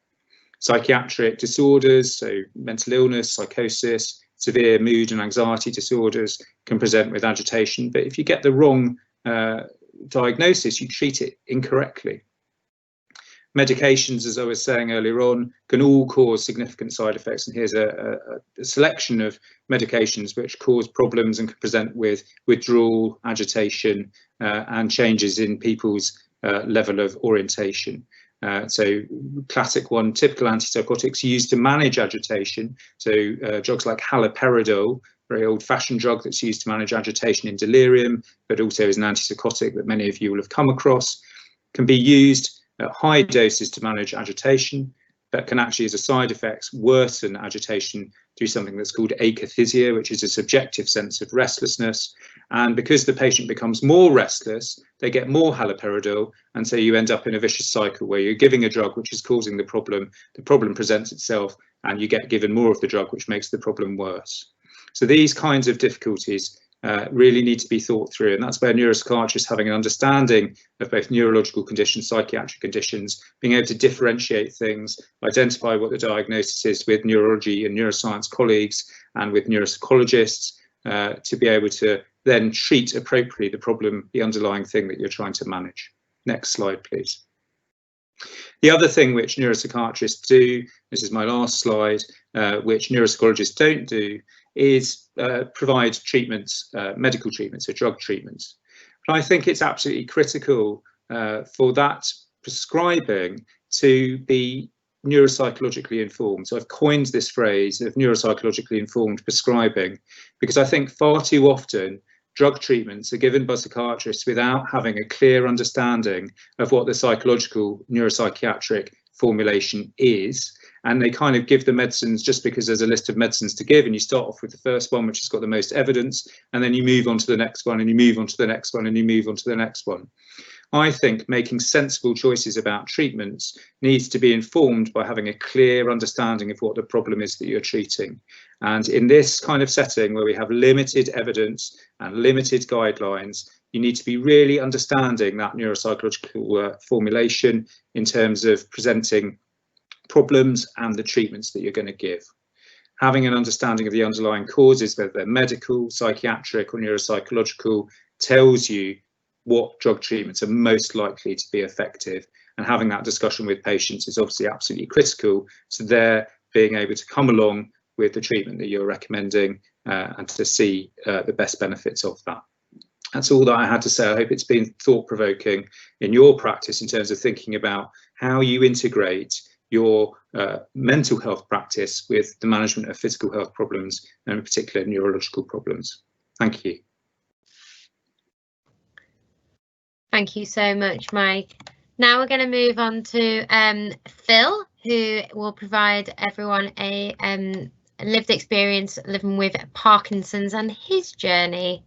Psychiatric disorders, so mental illness, psychosis, severe mood and anxiety disorders can present with agitation, but if you get the wrong diagnosis, you treat it incorrectly. Medications, as I was saying earlier on, can all cause significant side effects, and here's a selection of medications which cause problems and can present with withdrawal, agitation, and changes in people's level of orientation. So classic one, typical antipsychotics used to manage agitation. So drugs like haloperidol, very old-fashioned drug that's used to manage agitation in delirium, but also is an antipsychotic that many of you will have come across, can be used at high doses to manage agitation, but can actually, as a side effect, worsen agitation through something that's called akathisia, which is a subjective sense of restlessness. And because the patient becomes more restless, they get more haloperidol, and so you end up in a vicious cycle where you're giving a drug which is causing the problem presents itself, and you get given more of the drug, which makes the problem worse. So these kinds of difficulties really need to be thought through, and that's where neuropsychiatrists, having an understanding of both neurological conditions, psychiatric conditions, being able to differentiate things, identify what the diagnosis is with neurology and neuroscience colleagues and with neuropsychologists, to be able to then treat appropriately the problem, the underlying thing that you're trying to manage. Next slide, please. The other thing which neuropsychiatrists do, this is my last slide, which neuropsychologists don't do, is provide treatments, medical treatments, or drug treatments. But I think it's absolutely critical for that prescribing to be neuropsychologically informed. So I've coined this phrase of neuropsychologically informed prescribing, because I think far too often drug treatments are given by psychiatrists without having a clear understanding of what the psychological neuropsychiatric formulation is, and they kind of give the medicines just because there's a list of medicines to give, and you start off with the first one, which has got the most evidence, and then you move on to the next one, and you move on to the next one, and you move on to the next one. I think making sensible choices about treatments needs to be informed by having a clear understanding of what the problem is that you're treating. And in this kind of setting where we have limited evidence and limited guidelines, you need to be really understanding that neuropsychological formulation in terms of presenting problems and the treatments that you're going to give. Having an understanding of the underlying causes, whether they're medical, psychiatric or neuropsychological, tells you what drug treatments are most likely to be effective, and having that discussion with patients is obviously absolutely critical to their being able to come along with the treatment that you're recommending and to see the best benefits of that. That's all that I had to say. I hope it's been thought-provoking in your practice in terms of thinking about how you integrate your mental health practice with the management of physical health problems, and in particular neurological problems. Thank you. Thank you so much, Mike. Now we're going to move on to Phil, who will provide everyone a lived experience living with Parkinson's and his journey.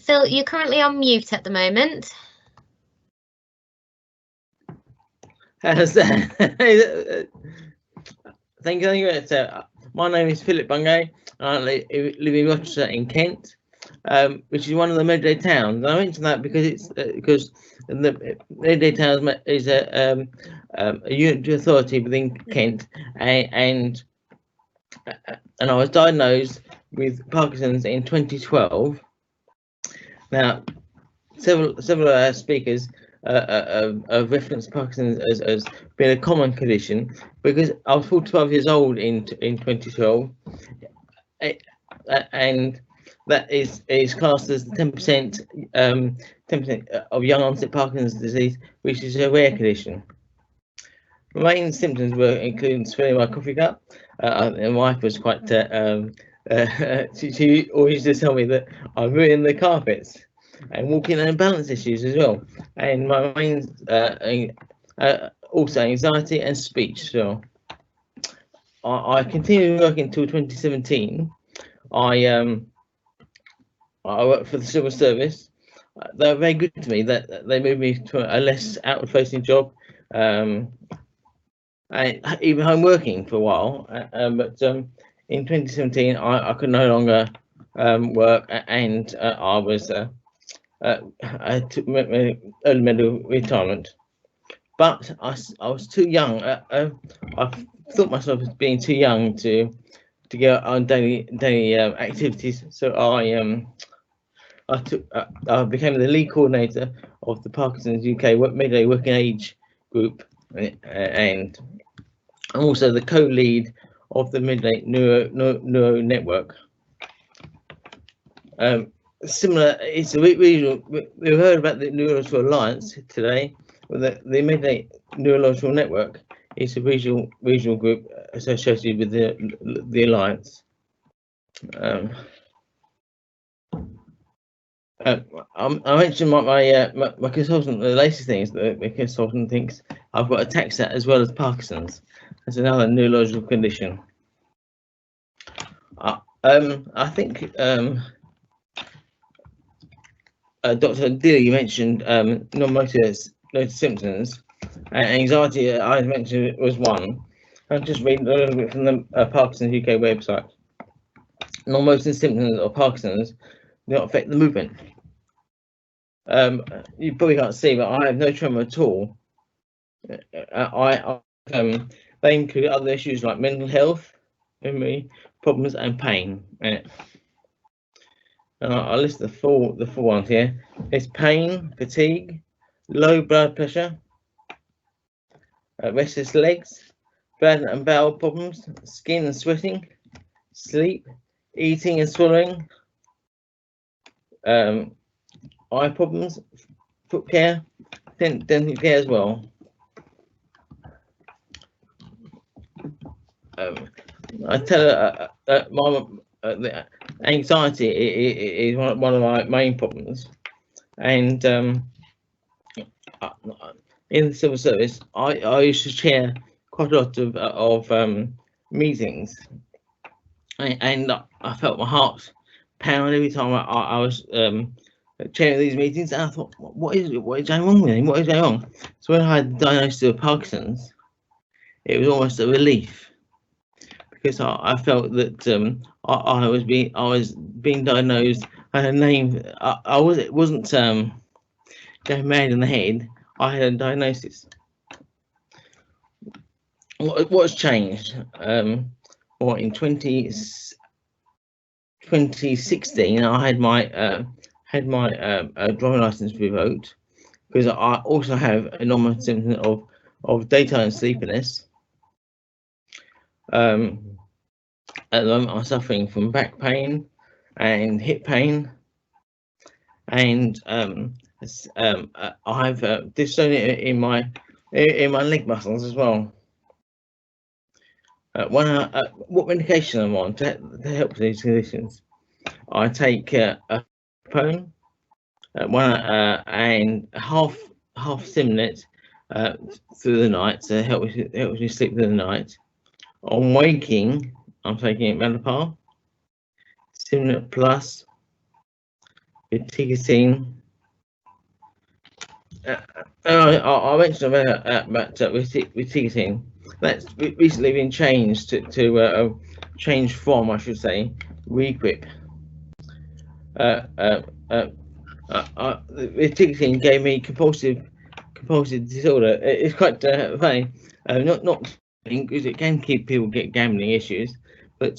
Phil, you're currently on mute at the moment. Thank you. So, my name is Philip Bungay. I live in Rochester in Kent, which is one of the midday towns. I mention that because it's because the midday towns is a unitary authority within Kent, and I was diagnosed with Parkinson's in 2012. Now, several speakers have referenced Parkinson's as being a common condition because I was 45 years old in 2012, and that is classed as the 10% of young onset Parkinson's disease, which is a rare condition. My main symptoms were including swelling my coffee cup. My wife was quite she always used to tell me that I ruined the carpets, and walking and balance issues as well. And my main also anxiety and speech. So I continued working until 2017. I worked for the civil service. They were very good to me. That they moved me to a less outward-facing job, and even home working for a while. But in 2017, I could no longer work, and I took my early medical retirement. But I was too young. I thought myself as being too young to go on daily activities. So I became the lead coordinator of the Parkinson's UK Midday Working Age Group, and I'm also the co-lead of the Midday Neuro Network. Similar, it's a regional. We've heard about the Neurological Alliance today. The Midday Neurological Network is a regional group associated with the Alliance. I mentioned my consultant. The latest thing is that the consultant thinks I've got ataxia as well as Parkinson's. That's another neurological condition. I think Dr. Dilly mentioned non-motor symptoms, and anxiety. I mentioned was one. I'll just read a little bit from the Parkinson's UK website. Non-motor symptoms of Parkinson's do not affect the movement. You probably can't see, but I have no tremor at all. They include other issues like mental health, memory problems, and pain. And I'll list the full ones here. It's pain, fatigue, low blood pressure, restless legs, bladder and bowel problems, skin and sweating, sleep, eating and swallowing, eye problems, foot care, dental care as well. I tell her the anxiety is one of my main problems, and in the civil service, I used to chair quite a lot of meetings, and I felt my heart pound every time I was chairing these meetings, and I thought, what is going on with him? What is going on? So when I had the diagnosis of Parkinson's, it was almost a relief, because I felt that I was being diagnosed. I had a name. Wasn't going mad in the head. I had a diagnosis. What's changed? In 2016, I had my driving license revoked, because I also have a normal symptom of daytime sleepiness. At the moment, I'm suffering from back pain and hip pain, and I have dystonia in my leg muscles as well. What medication I'm on to help these conditions? I take a phone, and half Similac through the night to help me sleep through the night. On waking, I'm taking Melapar, Similac Plus, Vitigacine. I mentioned about Vitigacine. That's recently been changed to change from, I should say, Requip. Vitigacine gave me compulsive disorder. It's quite funny. Not because it can keep people get gambling issues, but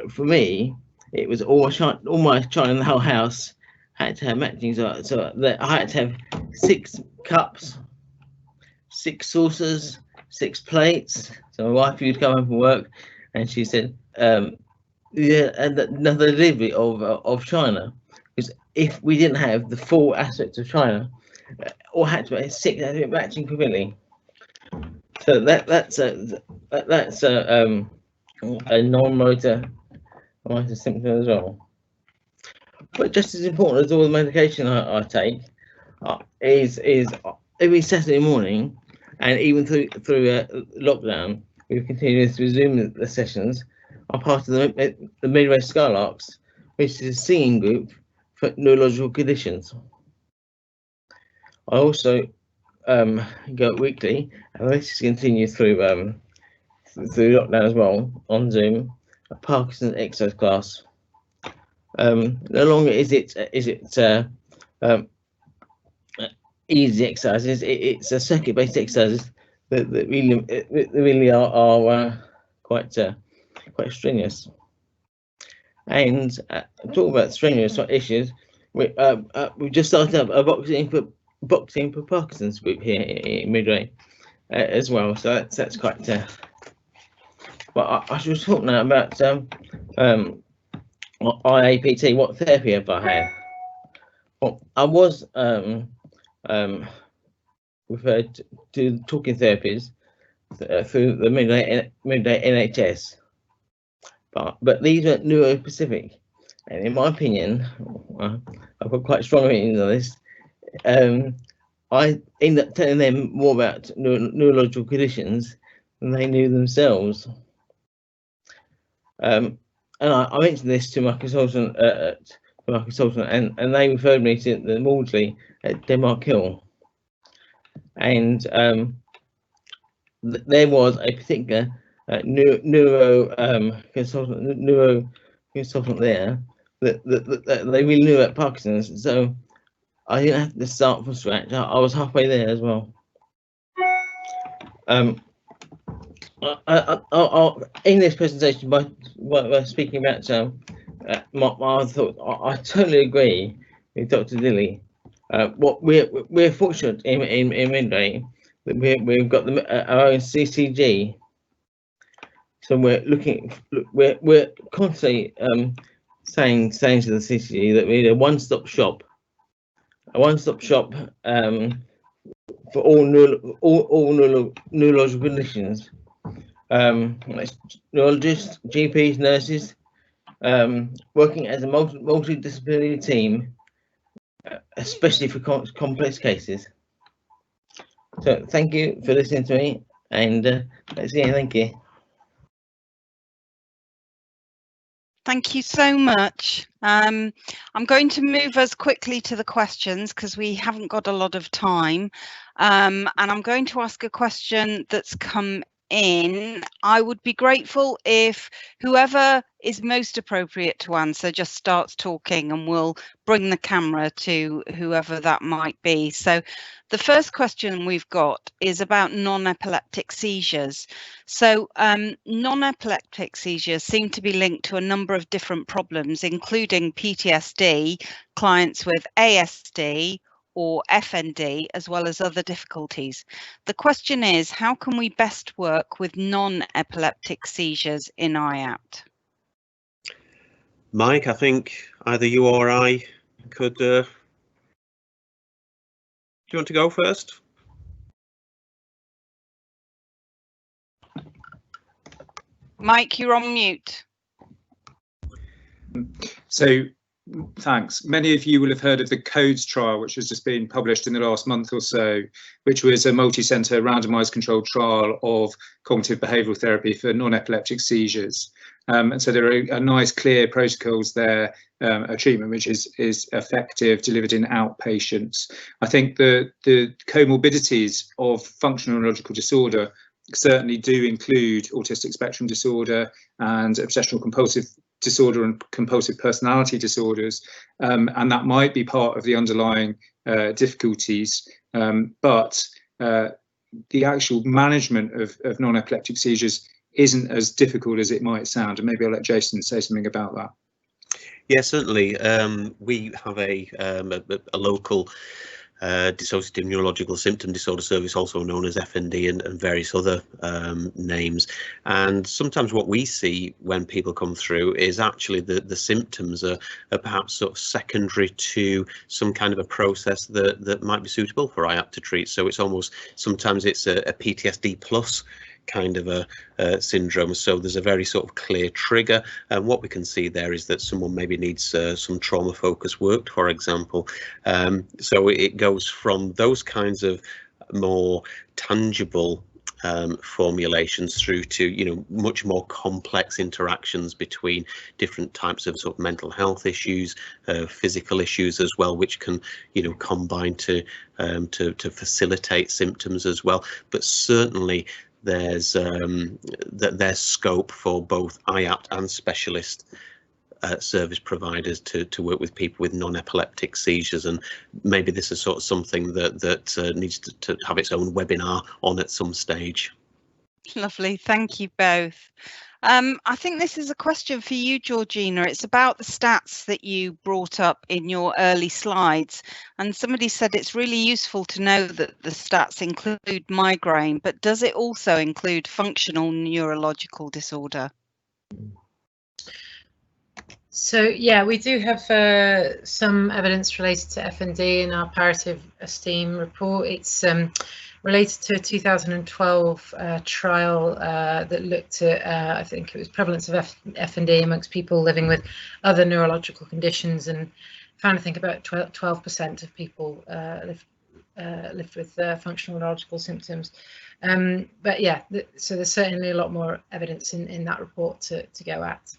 for me, it was all my china in the whole house had to have matching, so that I had to have 6 cups, 6 saucers, 6 plates. So my wife used to come home from work, and she said, yeah, and another delivery of china, because if we didn't have the full aspects of china, or had to be 6 matching completely. So that's a non-motor symptom as well. But just as important as all the medication I take is every Saturday morning, and even through lockdown, we've continued to resume the sessions. I'm part of the Midway Skylarks, which is a singing group for neurological conditions. I also go weekly, and this continue through lockdown as well on Zoom, a Parkinson's exercise class. No longer is it easy exercises. It's a circuit-based exercises that really are quite strenuous. And talk about strenuous issues. We just started up a boxing for Parkinson's group here in Midway as well. So that's quite. But I should talk now about IAPT. What therapy have I had? Well, I was referred to talking therapies through the Midway NHS, but these are neurospecific, and in my opinion, I've got quite strong opinions on this. I ended up telling them more about neurological conditions than they knew themselves. And I mentioned this to my consultant, and they referred me to the Maudsley at Denmark Hill. And there was a particular neuro consultant there that they really knew about Parkinson's. So I didn't have to start from scratch. I was halfway there as well. In this presentation, by speaking about my thoughts, I totally agree with Dr. Dilly. What we're fortunate in Midway that we've got our own CCG. So we're constantly saying to the CCG that we need a one-stop shop for all neurological conditions. Neurologists, GPs, nurses, working as a multidisciplinary team, especially for complex cases. So thank you for listening to me, and let's see. Thank you. Thank you so much. I'm going to move us quickly to the questions because we haven't got a lot of time. And I'm going to ask a question that's come in. I would be grateful if whoever is most appropriate to answer just starts talking, and we'll bring the camera to whoever that might be. So the first question we've got is about non-epileptic seizures. So non-epileptic seizures seem to be linked to a number of different problems, including PTSD, clients with ASD or FND, as well as other difficulties. The question is, how can we best work with non-epileptic seizures in IAPT? Mike, I think either you or I could. Do you want to go first? Mike, you're on mute. So thanks. Many of you will have heard of the CODES trial, which has just been published in the last month or so, which was a multi-centre randomised controlled trial of cognitive behavioural therapy for non-epileptic seizures. And so there are nice clear protocols there, a treatment which is effective, delivered in outpatients. I think the comorbidities of functional neurological disorder certainly do include autistic spectrum disorder and obsessional compulsive disorder and compulsive personality disorders, and that might be part of the underlying difficulties, but the actual management of non-epileptic seizures isn't as difficult as it might sound, and maybe I'll let Jason say something about that. Yeah, certainly. We have a local dissociative neurological symptom disorder service, also known as FND, and various other names. And sometimes what we see when people come through is actually the symptoms are perhaps sort of secondary to some kind of a process that might be suitable for IAPT to treat. So it's almost, sometimes it's a PTSD plus kind of a syndrome, so there's a very sort of clear trigger, and what we can see there is that someone maybe needs some trauma focused work, for example. So it goes from those kinds of more tangible formulations through to, you know, much more complex interactions between different types of sort of mental health issues, physical issues as well, which can, you know, combine to facilitate symptoms as well. But certainly there's scope for both IAPT and specialist service providers to work with people with non-epileptic seizures, and maybe this is sort of something that needs to have its own webinar on at some stage. Lovely, thank you both. I think this is a question for you, Georgina. It's about the stats that you brought up in your early slides, and somebody said it's really useful to know that the stats include migraine, but does it also include functional neurological disorder? So yeah, we do have some evidence related to FND in our Parative Esteem report. It's related to a 2012 trial that looked at, I think it was prevalence of FND amongst people living with other neurological conditions, and found, I think, about 12% of people lived with functional neurological symptoms. But yeah, so there's certainly a lot more evidence in that report to go at.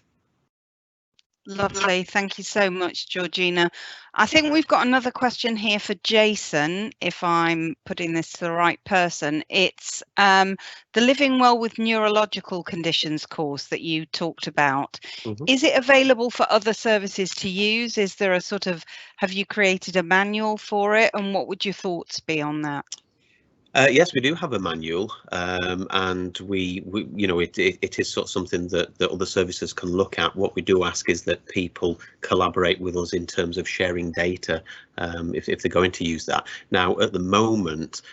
Lovely, thank you so much, Georgina. I think we've got another question here for Jason, if I'm putting this to the right person. It's the Living Well with Neurological Conditions course that you talked about. Mm-hmm. Is it available for other services to use? Is there a sort of, have you created a manual for it, and what would your thoughts be on that? Yes, we do have a manual, and we you know, it is sort of something that other services can look at. What we do ask is that people collaborate with us in terms of sharing data, if they're going to use that. Now, at the moment,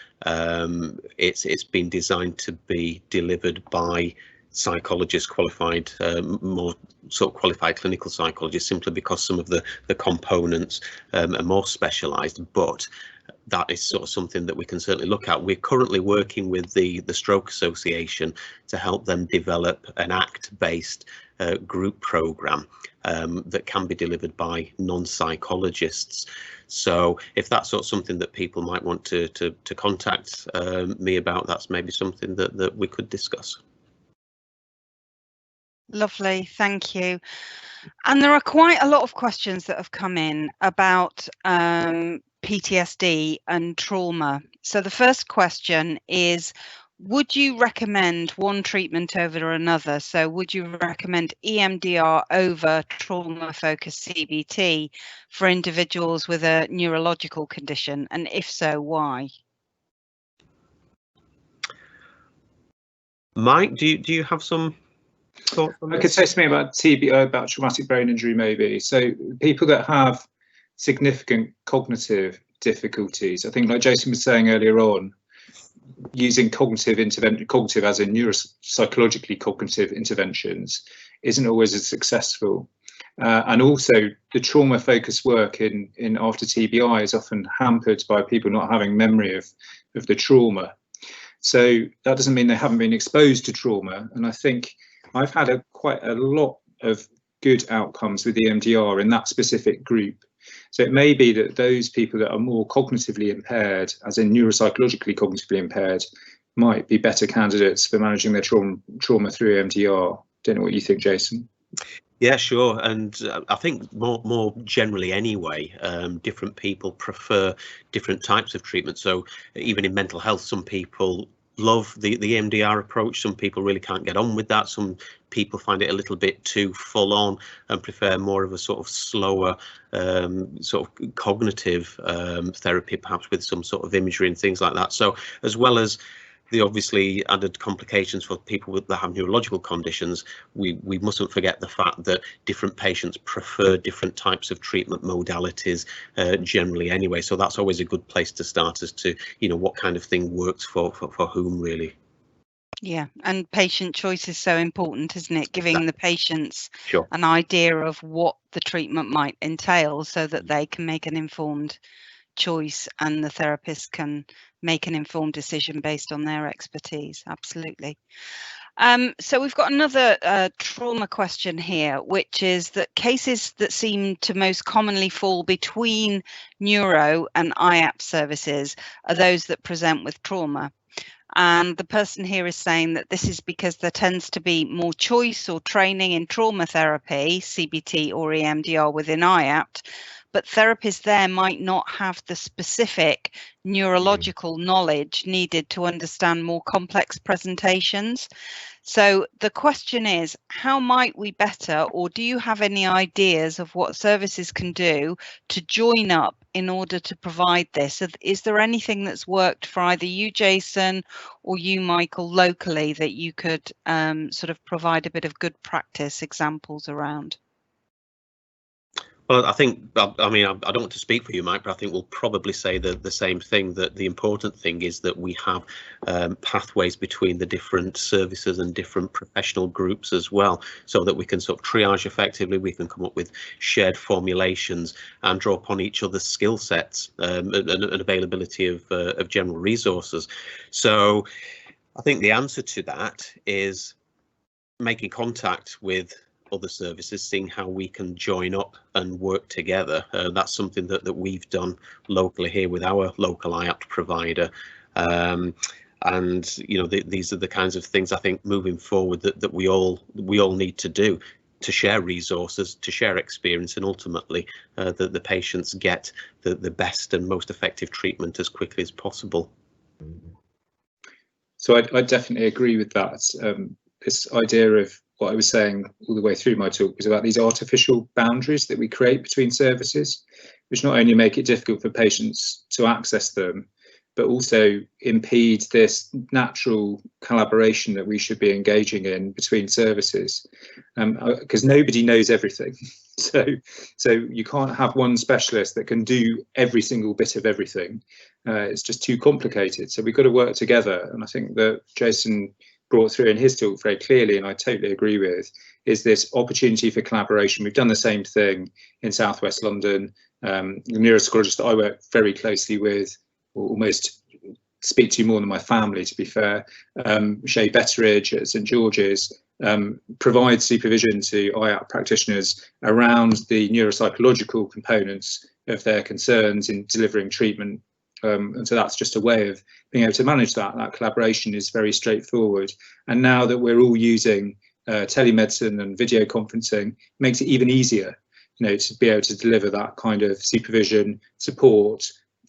it's been designed to be delivered by psychologists, qualified, more sort of qualified clinical psychologists, simply because some of the components are more specialised. But that is sort of something that we can certainly look at. We're currently working with the Stroke Association to help them develop an ACT-based group program that can be delivered by non-psychologists. So if that's sort of something that people might want to contact me about, that's maybe something that we could discuss. Lovely, thank you. And there are quite a lot of questions that have come in about PTSD and trauma. So the first question is, would you recommend one treatment over another? So would you recommend EMDR over trauma-focused CBT for individuals with a neurological condition? And if so, why? Mike, do you have some thoughts on I this? could say something about TBI, about traumatic brain injury maybe. So people that have significant cognitive difficulties, I think like Jason was saying earlier on, using cognitive as in neuropsychologically cognitive interventions isn't always as successful. And also the trauma focused work in after TBI is often hampered by people not having memory of the trauma. So that doesn't mean they haven't been exposed to trauma. And I think I've had quite a lot of good outcomes with EMDR in that specific group. So it may be that those people that are more cognitively impaired, as in neuropsychologically cognitively impaired, might be better candidates for managing their trauma through EMDR. Don't know what you think, Jason. Yeah, sure. And I think more generally anyway, different people prefer different types of treatment. So even in mental health, some people love the EMDR approach. Some people really can't get on with that. Some people find it a little bit too full on and prefer more of a sort of slower sort of cognitive therapy, perhaps with some sort of imagery and things like that. So as well as the obviously added complications for people that have neurological conditions, we mustn't forget the fact that different patients prefer different types of treatment modalities generally anyway. So that's always a good place to start as to, you know, what kind of thing works for whom really. Yeah, and patient choice is so important, isn't it? Giving the patients Sure. an idea of what the treatment might entail so that they can make an informed choice and the therapist can make an informed decision based on their expertise. Absolutely. So we've got another trauma question here, which is that cases that seem to most commonly fall between neuro and IAP services are those that present with trauma. And the person here is saying that this is because there tends to be more choice or training in trauma therapy, CBT or EMDR within IAPT, but therapists there might not have the specific neurological knowledge needed to understand more complex presentations. So the question is, how might we better, or do you have any ideas of what services can do to join up in order to provide this? Is there anything that's worked for either you, Jason, or you, Michael, locally that you could sort of provide a bit of good practice examples around? Well, I think, I mean, I don't want to speak for you, Mike, but I think we'll probably say the same thing, that the important thing is that we have pathways between the different services and different professional groups as well, so that we can sort of triage effectively, we can come up with shared formulations and draw upon each other's skill sets and availability of general resources. So I think the answer to that is making contact with other services, seeing how we can join up and work together. That's something that we've done locally here with our local IAPT provider. And you know, these are the kinds of things I think moving forward that we all need to do, to share resources, to share experience, and ultimately that the patients get the best and most effective treatment as quickly as possible. So I definitely agree with that. This idea of what I was saying all the way through my talk was about these artificial boundaries that we create between services, which not only make it difficult for patients to access them, but also impede this natural collaboration that we should be engaging in between services, because nobody knows everything. So you can't have one specialist that can do every single bit of everything. It's just too complicated. So we've got to work together. And I think that Jason brought through in his talk very clearly, and I totally agree with, is this opportunity for collaboration. We've done the same thing in Southwest London. The neuropsychologist that I work very closely with almost speak to more than my family, to be fair. Shay Betteridge at St George's provides supervision to IAPT practitioners around the neuropsychological components of their concerns in delivering treatment. And so that's just a way of being able to manage that. That collaboration is very straightforward. And now that we're all using telemedicine and video conferencing, it makes it even easier, to be able to deliver that kind of supervision, support,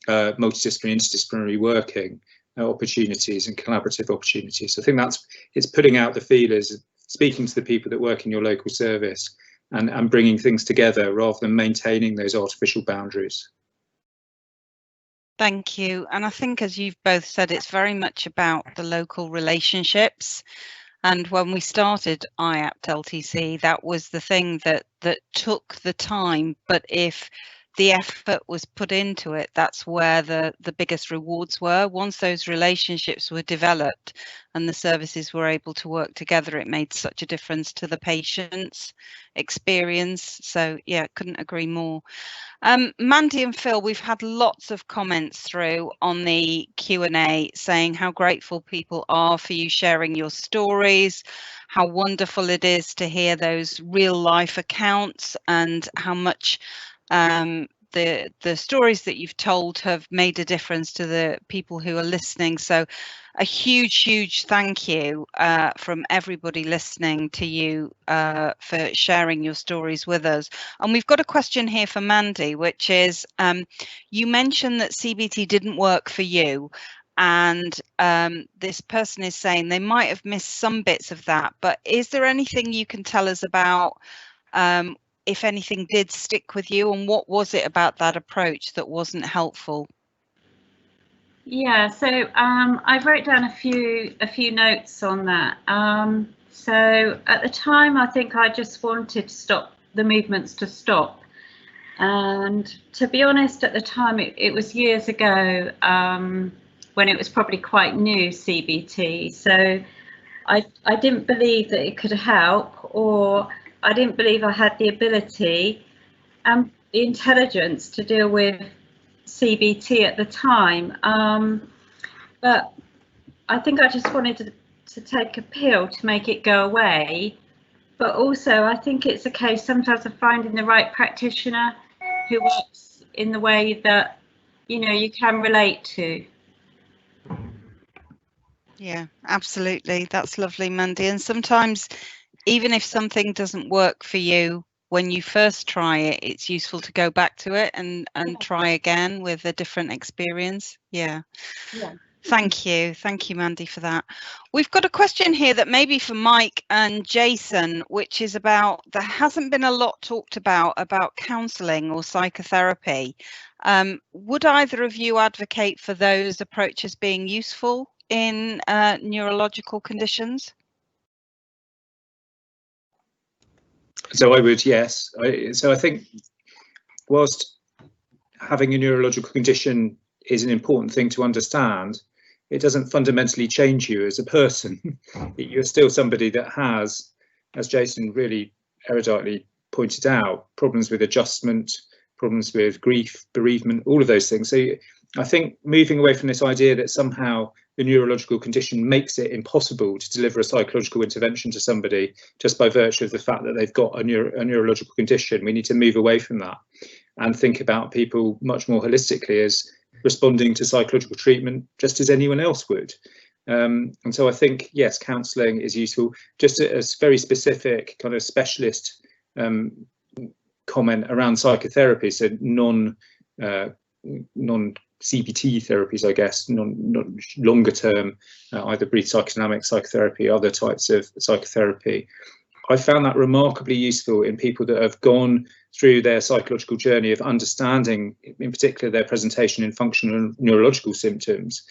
multidisciplinary, interdisciplinary working opportunities and collaborative opportunities. So I think it's putting out the feelers, speaking to the people that work in your local service, and bringing things together rather than maintaining those artificial boundaries. Thank you. And I think, as you've both said, it's very much about the local relationships. And when we started IAPT LTC, that was the thing that took the time. But if the effort was put into it, that's where the biggest rewards were. Once those relationships were developed and the services were able to work together, it made such a difference to the patient's experience. So yeah, couldn't agree more. Mandy and Phil, we've had lots of comments through on the Q&A saying how grateful people are for you sharing your stories, how wonderful it is to hear those real life accounts, and how much the stories that you've told have made a difference to the people who are listening. So a huge thank you from everybody listening to you for sharing your stories with us. And we've got a question here for Mandy, which is, you mentioned that CBT didn't work for you, and this person is saying they might have missed some bits of that, but is there anything you can tell us about if anything did stick with you, and what was it about that approach that wasn't helpful? Yeah, so I wrote down a few notes on that. So at the time, I think I just wanted to stop the movements to stop. And to be honest, at the time, it was years ago when it was probably quite new, CBT. So I didn't believe that it could help, or I didn't believe I had the ability and the intelligence to deal with CBT at the time. But I think I just wanted to take a pill to make it go away. But also, I think it's a case sometimes of finding the right practitioner who works in the way that, you can relate to. Yeah, absolutely. That's lovely, Mandy. And sometimes, even if something doesn't work for you when you first try it, it's useful to go back to it and try again with a different experience. Yeah. Thank you, Mandy, for that. We've got a question here that may be for Mike and Jason, which is about, there hasn't been a lot talked about counselling or psychotherapy. Would either of you advocate for those approaches being useful in neurological conditions? So I would, yes. So I think whilst having a neurological condition is an important thing to understand, it doesn't fundamentally change you as a person. You're still somebody that has, as Jason really eruditely pointed out, problems with adjustment, problems with grief, bereavement, all of those things. So I think moving away from this idea that somehow the neurological condition makes it impossible to deliver a psychological intervention to somebody just by virtue of the fact that they've got a neurological condition, we need to move away from that and think about people much more holistically as responding to psychological treatment just as anyone else would. And so I think, yes, counselling is useful. Just a very specific kind of specialist comment around psychotherapy, so non CBT therapies, I guess, non longer term, either breath psychodynamic psychotherapy, other types of psychotherapy. I found that remarkably useful in people that have gone through their psychological journey of understanding, in particular, their presentation in functional and neurological symptoms,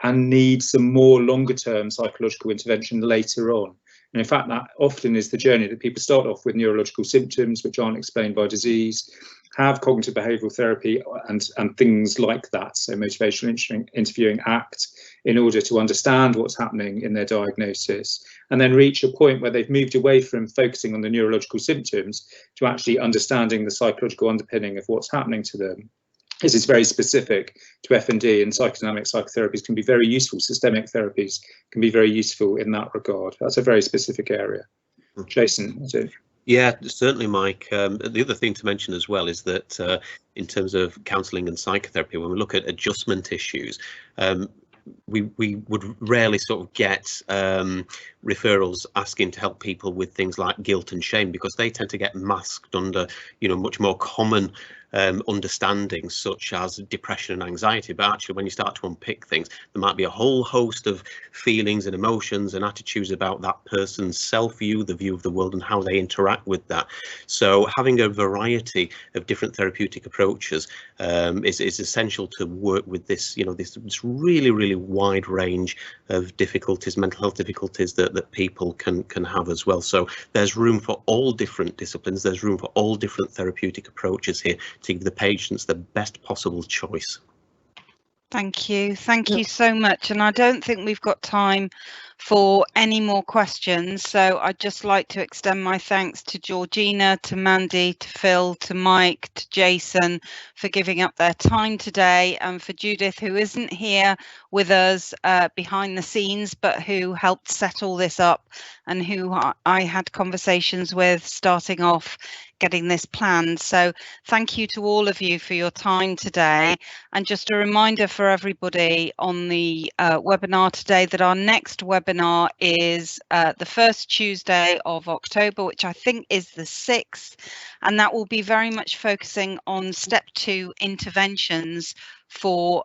and need some more longer term psychological intervention later on. And in fact, that often is the journey that people start off with neurological symptoms which aren't explained by disease, have cognitive behavioural therapy and things like that, so motivational interviewing, ACT, in order to understand what's happening in their diagnosis, and then reach a point where they've moved away from focusing on the neurological symptoms to actually understanding the psychological underpinning of what's happening to them. This is very specific to F&D, and psychodynamic psychotherapies can be very useful. Systemic therapies can be very useful in that regard. That's a very specific area. Jason, yeah, certainly, Mike. The other thing to mention as well is that in terms of counselling and psychotherapy, when we look at adjustment issues, we would rarely sort of get referrals asking to help people with things like guilt and shame, because they tend to get masked under, you know, much more common understandings such as depression and anxiety. But actually, when you start to unpick things, there might be a whole host of feelings and emotions and attitudes about that person's self-view, the view of the world, and how they interact with that. So having a variety of different therapeutic approaches is essential to work with this, you know, this really wide range of difficulties, mental health difficulties that people can have as well. So there's room for all different disciplines. There's room for all different therapeutic approaches here to give the patients the best possible choice. Thank you so much. And I don't think we've got time for any more questions, so I'd just like to extend my thanks to Georgina, to Mandy, to Phil, to Mike, to Jason for giving up their time today, and for Judith, who isn't here with us behind the scenes, but who helped set all this up and who I had conversations with starting off getting this planned. So thank you to all of you for your time today. And just a reminder for everybody on the webinar today that our next webinar is the first Tuesday of October, which I think is the 6th, and that will be very much focusing on step 2 interventions for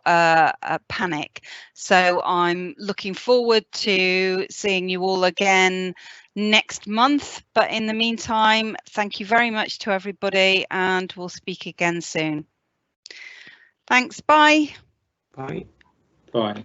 panic. So I'm looking forward to seeing you all again next month, but in the meantime, thank you very much to everybody, and we'll speak again soon. Thanks. Bye. Bye. Bye.